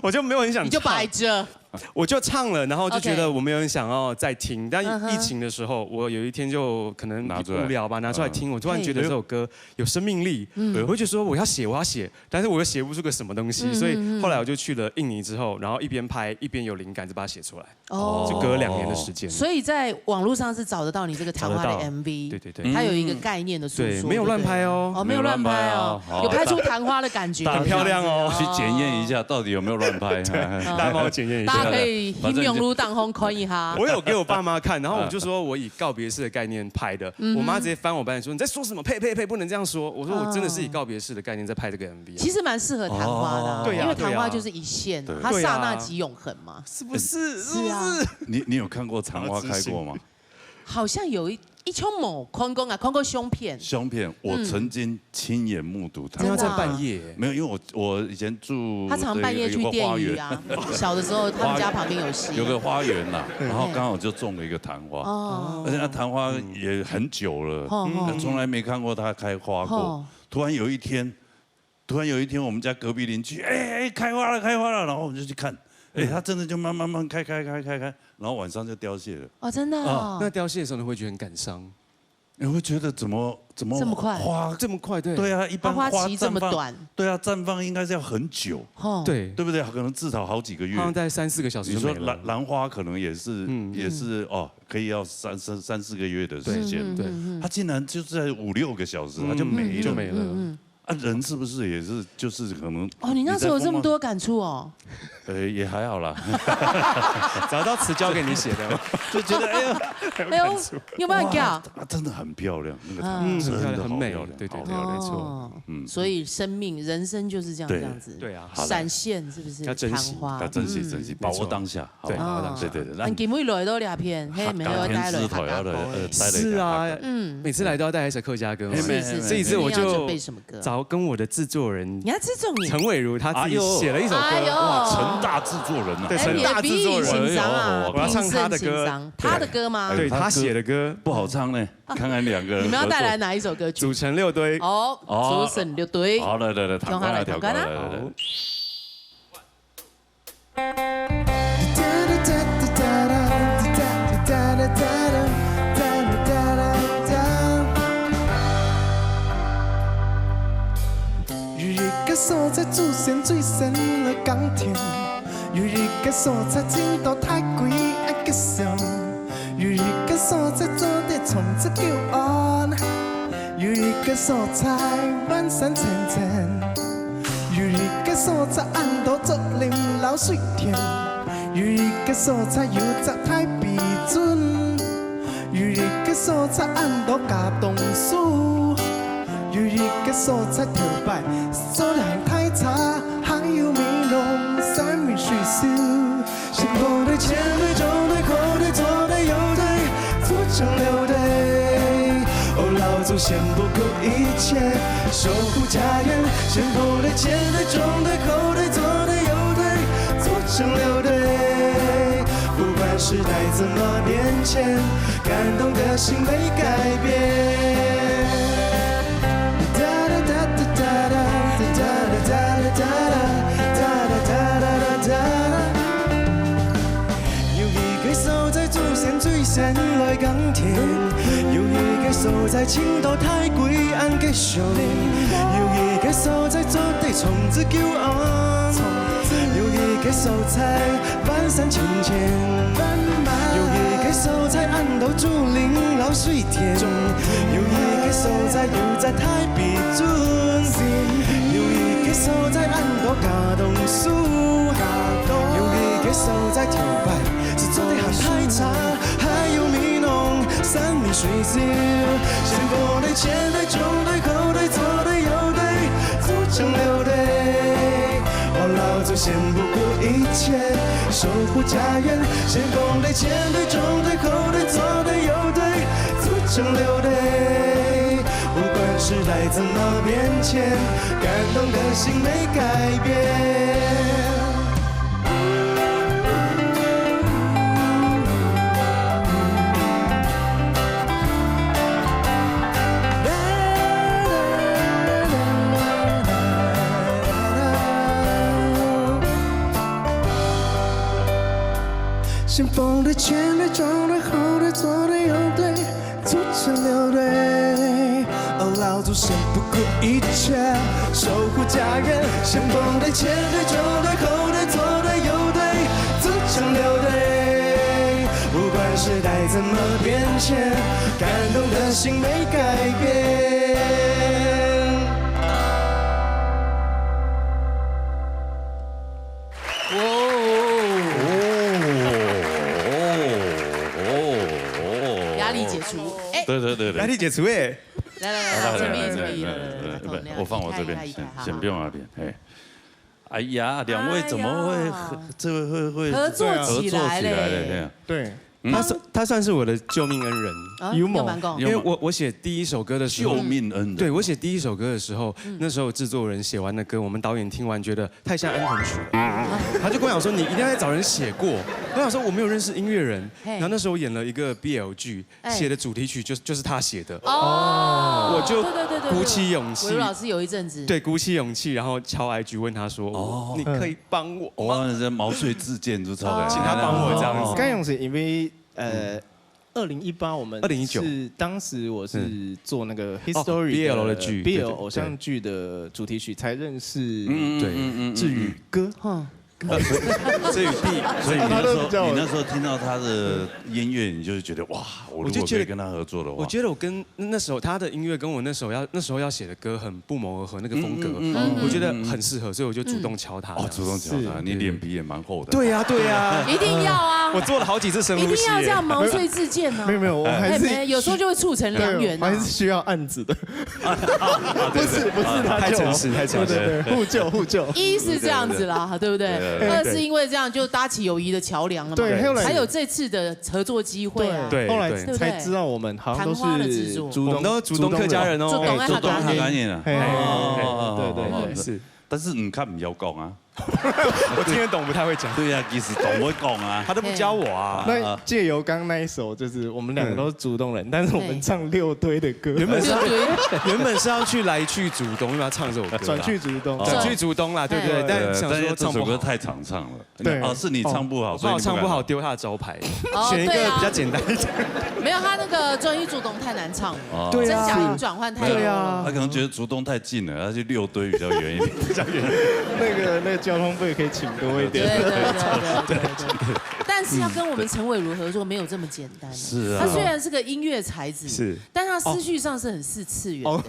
我就没有很想唱。你就摆着。我就唱了，然后就觉得我没有人想要再听。但疫情的时候，我有一天就可能无聊吧，拿出来听，我突然觉得这首歌有生命力，我会觉得说我要写，但是我又写不出个什么东西，所以后来我就去了印尼之后，然后一边拍一边有灵感，就把它写出来。哦，就隔了2年的时间。所以在网络上是找得到你这个昙花的 MV，对，它有一个概念的诉说，没有乱拍哦，没有乱拍哦，有拍出昙花的感觉，很漂亮哦。去检验一下到底有没有乱拍，大家帮我检验一下。大家可以用路当红可以哈。我有给我爸妈看，然后我就说我以告别式的概念拍的，我妈直接翻我白眼说你在说什么？呸，不能这样说。我说我真的是以告别式的概念在拍这个 MV。其实蛮适合昙花的，对呀，因为昙花就是一现，它刹那即永恒嘛，是不是？是啊。你有看过昙花开过吗？好像有一枪某看过胸片，我曾经亲眼目睹它。要在半夜？没有，因为我以前住他常半夜去电鱼啊。小的时候他们家旁边有溪，有个花园呐，然后刚好就种了一个昙花，而且那昙花也很久了，从来没看过它开花过。突然有一天，我们家隔壁邻居开花了，然后我们就去看。它真的就慢慢开，然后晚上就凋谢了。哦，真的啊？那凋谢的时候你会觉得很感伤，你会觉得怎么这么快？花这么快？对啊，一般花期这么短。对啊，绽放应该是要很久。对不对？可能至少好几个月。好像在3-4个小时就没了。你说兰花可能也是可以要3-4个月的时间。对，它竟然就在5-6个小时，它就没了。人是不是也是就是可能？哦，你那时候有这么多感触哦。也还好啦。找到词交给你写的吗？就觉得哎呦，有没有叫？真的很漂亮，那个真的很美，对，没错。所以人生就是这样子。对啊，闪现是不是？要珍惜，要珍惜，把握当下，对，对。咱今未来都2片，没有带了客家歌。是啊，每次来都要带一首客家歌。这一次我就找跟我的制作人，你要制作你陈伟如，他自己写了一首歌。哇，陈大制作人啊，对，陈大制作人，我要唱他的歌，他的歌吗？对，他写的歌不好唱呢。看看2个人，你们要带来哪一首歌曲？组成6堆。组成6堆。好，来，调歌来。日所在真多太贵，爱吉祥。有一个所在做得从此救恩，有一个所在万山千千，有一个所在安度竹林老水田，有一个所在有着太比准，有一个所在安度家东树，有一个所在头摆做得很太差，还有美容三米水秀，是不对前对中对后对左对右对，组成六对。哦，老祖先不顾一切守护家园，先不对前对中对后对左对右对，组成六对。不管时代怎么变迁，感动的心没改变。有一个所在祖先最先来耕田，有一个所在青岛太贵安吉祥，有一个所在做对从此救恩，有一个所在万山千千，有一个所在安度竹林老水田，有一个所在又在太比准，有一个所在安度家东树，有一个所在头摆是做得很太差，还有米农三米水秀，先不对前对中对后对左对右对，组成六对。哦，老祖先不顾一切守护家园，先锋对前对中对后对左对右对，组成六对。不管时代怎么变迁，感动的心没改变。先锋对前对中对后对左对右对，组成六对。哦，老祖先不顾一切守护家园，先锋对前对中对后对左对右对，组成六对。不管时代怎么变迁，感动的心没改变。压力解除，哎，对，压力解除哎，来，这边，我放我这边，先不用那边，哎。哎呀，两位怎么会这会合作起来嘞？对，他算是我的救命恩人，幽默。因为我写第一首歌的时候，救命恩人。对我写第一首歌的时候，那时候制作人写完的歌，我们导演听完觉得太像安魂曲了，他就跟我讲说你一定要再找人写过。我想说我没有认识音乐人，然后那时候演了一个 BL 剧，写的主题曲就是他写的。哦，我就鼓起勇气。韦老师有一阵子对鼓起勇气，然后敲 IG 问他说，你可以帮我吗？哇，这毛遂自荐就超请他帮我这样子。刚勇是因为2018我们2019是当时我是做那个 History BL 的剧 BL 偶像剧的主题曲才认识志宇哥哈。志宇弟，所以你那时候听到他的音乐，你就觉得哇，我如果可以跟他合作的话，我觉得我跟那时候他的音乐跟我那时候要写的歌很不谋而合，那个风格，我觉得很适合，所以我就主动敲他。哦，主动敲他，你脸皮也蛮厚的。对呀，一定要啊！我做了好几次深呼吸，一定要这样毛遂自荐呢。没有，我还是有时候就会促成良缘，还是需要案子的。不是他太诚实，对，互救。一是这样子啦，对不对？二是因为这样就搭起友谊的桥梁了嘛。对，还有这次的合作机会啊。对，后来才知道我们好像都是我们都主动客家人哦，主动客家人啊。对，是。但是你看不要讲啊，我听得懂，不太会讲。对呀，其实懂会讲啊，他都不教我啊。那借由刚那一首，就是我们两个都是主动人，但是我们唱六堆的歌。原本是要去来去主动，因为要唱这首歌。转去主动啦，对不对？但想说这首歌太常唱了。对，是你唱不好，所以唱不好丢他的招牌，选一个比较简单一点。没有，他那个转去主动太难唱了，对啊，真假音转换太多了。他可能觉得主动太近了，他去六堆比较远一点。那个就交通费可以请多一点。对。但是要跟我们陈伟如合作没有这么简单。是啊。他虽然是个音乐才子，是，但他思绪上是很4次元。哦，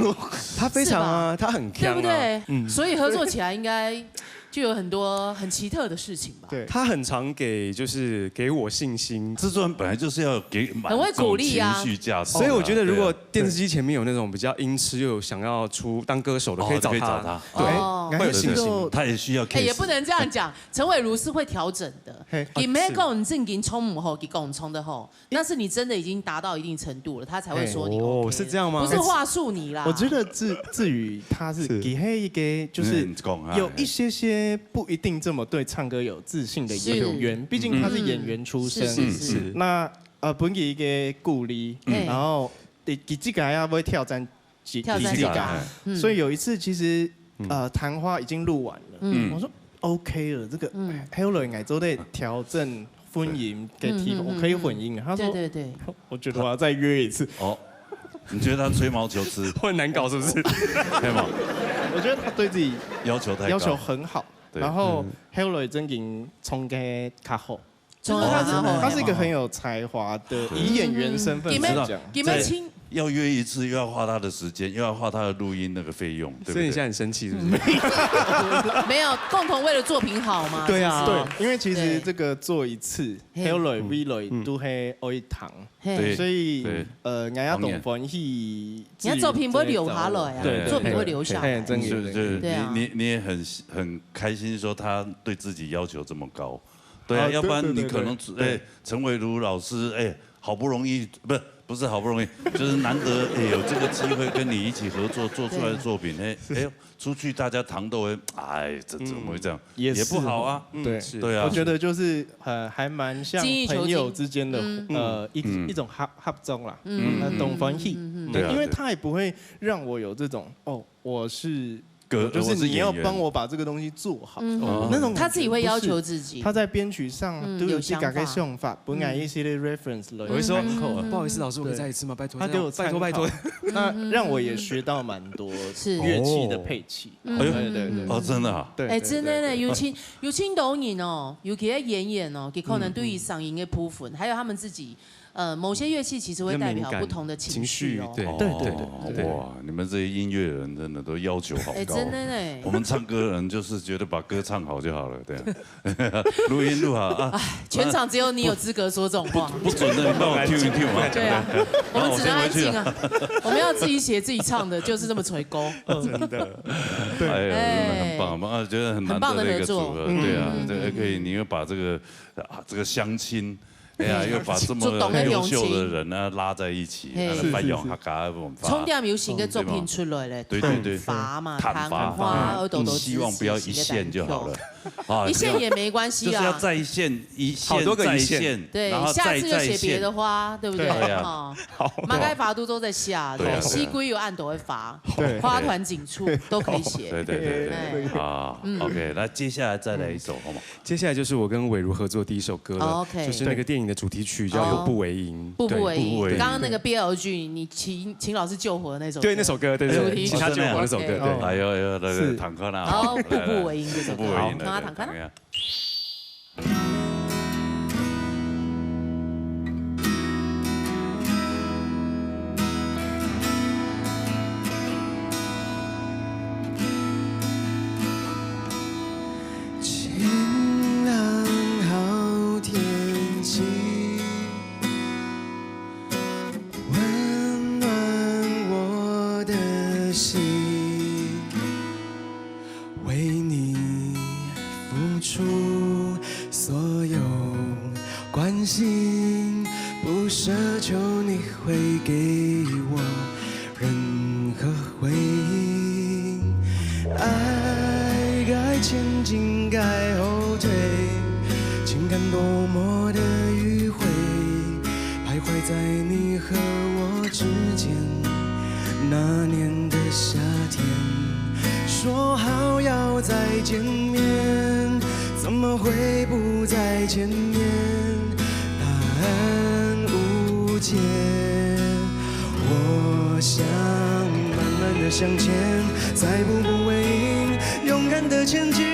他非常啊，他很强，对不对？所以合作起来应该。就有很多很奇特的事情吧。对，他很常就是给我信心。制作人本来就是要给很会鼓励啊，情绪价值。所以我觉得，如果电视机前面有那种比较音痴又想要当歌手的，可以找他。对，会有信心。他也需要。也不能这样讲，陈伟如是会调整的。你没讲你正经冲母后，给讲冲的后，那是你真的已经达到一定程度了，他才会说你。哦，是这样吗？不是话术你啦。我觉得至于他是给黑一个，就是有一些。不一定这么对唱歌有自信的演员，毕竟他是演员出身。是。那本给一个鼓励，然后给这个要不会挑战几个，所以有一次其实谈话已经录完了，我说 OK 了，这个还有人爱做的调整混音给提，我可以混音。他说对，我觉得我要再约一次。哦，你觉得他吹毛求疵，会难搞是不是？对吗？我觉得他对自己要求很好。然后 Hello 真经冲给卡后，他是一个很有才华的，以演员身份来讲，要约一次又要花他的时间，又要花他的录音那个费用，对不对？所以你现在很生气是不是？没有，共同为了作品好嘛。对啊，对，因为其实这个做一次 Hello V 都会学一堂，所以人家懂欢喜，你作品不会留下来啊，作品会留下来。你也很开心说他对自己要求这么高，对啊，要不然你可能陈伟如老师好不容易不是好不容易，就是难得有这个机会跟你一起合作做出来的作品，出去大家糖都会，这怎么会这样？也不好啊。对啊。我觉得就是还蛮像朋友之间的一种合作啦，懂欢喜，因为他也不会让我有这种我是。就是你要帮我把这个东西做好，那种他自己会要求自己。他在编曲上都有自己的想法，本来一些的 reference 我会说不好意思，老师，我可以再一次吗？拜托，他给我拜托。那让我也学到蛮多乐器的配器。对，真的啊。对，真的呢，有青导演哦，尤其在演哦，给可能对于嗓音的部分，还有他们自己。某些乐器其实会代表不同的情绪哦。对。哇，你们这些音乐人真的都要求好高。真的呢。我们唱歌人就是觉得把歌唱好就好了，对。录音录好啊。全场只有你有资格说这种话。不准的，你帮我 Q 一 Q 嘛。对啊。我们只能安静啊。我们要自己写自己唱的，就是这么垂钩。真的。对。很棒啊，觉得很难得的一个组合。对啊，这个可以，你又把这个相亲。又把这么优秀的人呢拉在一起，翻用客家的文化。充电有新的作品出来了，对，伐嘛，昙花，希望不要一线就好了。一线也没关系啊，就是要在线一线在线，对，下次就写别的花，对不对？好，马该伐都在下，西归有按都会伐，花团锦簇都可以写。对，好 ，OK， 那接下来再来一首好吗？接下来就是我跟伟如合作第一首歌了，就是那个电影的主题曲叫《步步为营》。步步为营，刚刚那个 BL 剧，你请老师救火的那首。对，那首歌，对，请他救火那首歌，对。还有那个坦克啦。好，步步为营这首歌。好，坦克啦。晴朗好天气，温暖我的心，为你付出所有关心，不奢求你会给我任何回应。爱该前进，该后退，情感多么的迂回，徘徊在你和我之间。那年的夏天，说好要再见面，怎么会不再见面？答案无解。我想慢慢的向前，再步步为营，勇敢的前进。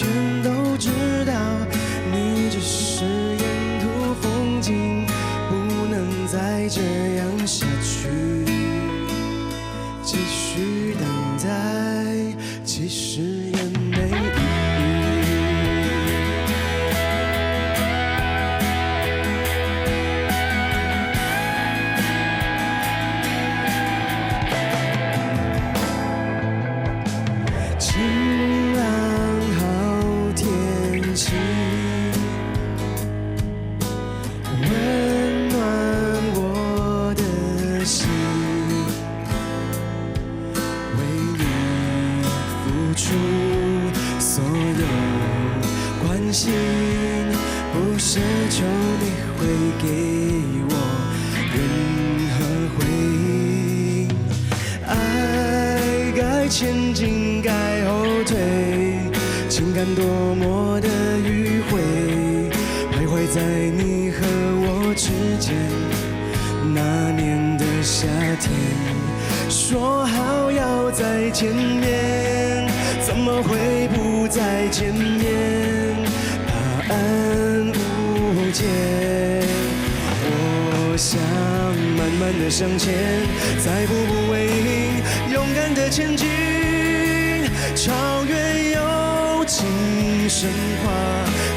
全都知道，你只是沿途风景，不能再这样下去。继续等待，其实也没意义。晴朗好天气，温暖我的心。所有关心，不奢求你会给我任何回应。爱该前进，该后退，情感多么的迂回，徘徊在你和我之间。那年的夏天，说好要再见面，怎么会不再见面？答案无解。我想慢慢的向前，再步步为营，勇敢的前进，超越友情，升华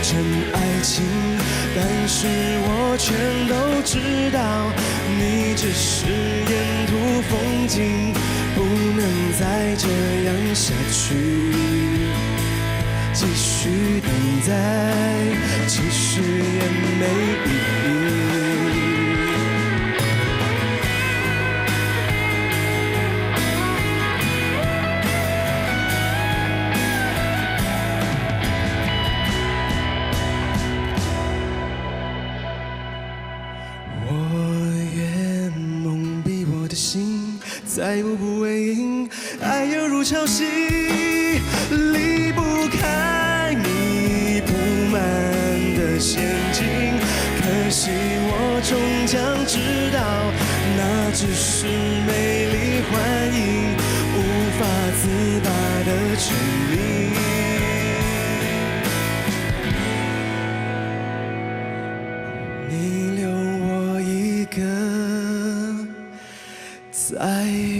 成爱情。但是我全都知道，你只是沿途风景，不能再这样下去。继续等待，其实也没意义。再步步为营，爱犹如潮汐，离不开你铺满的陷阱。可惜我终将知道，那只是美丽幻影，无法自拔的证明。你留我一个在。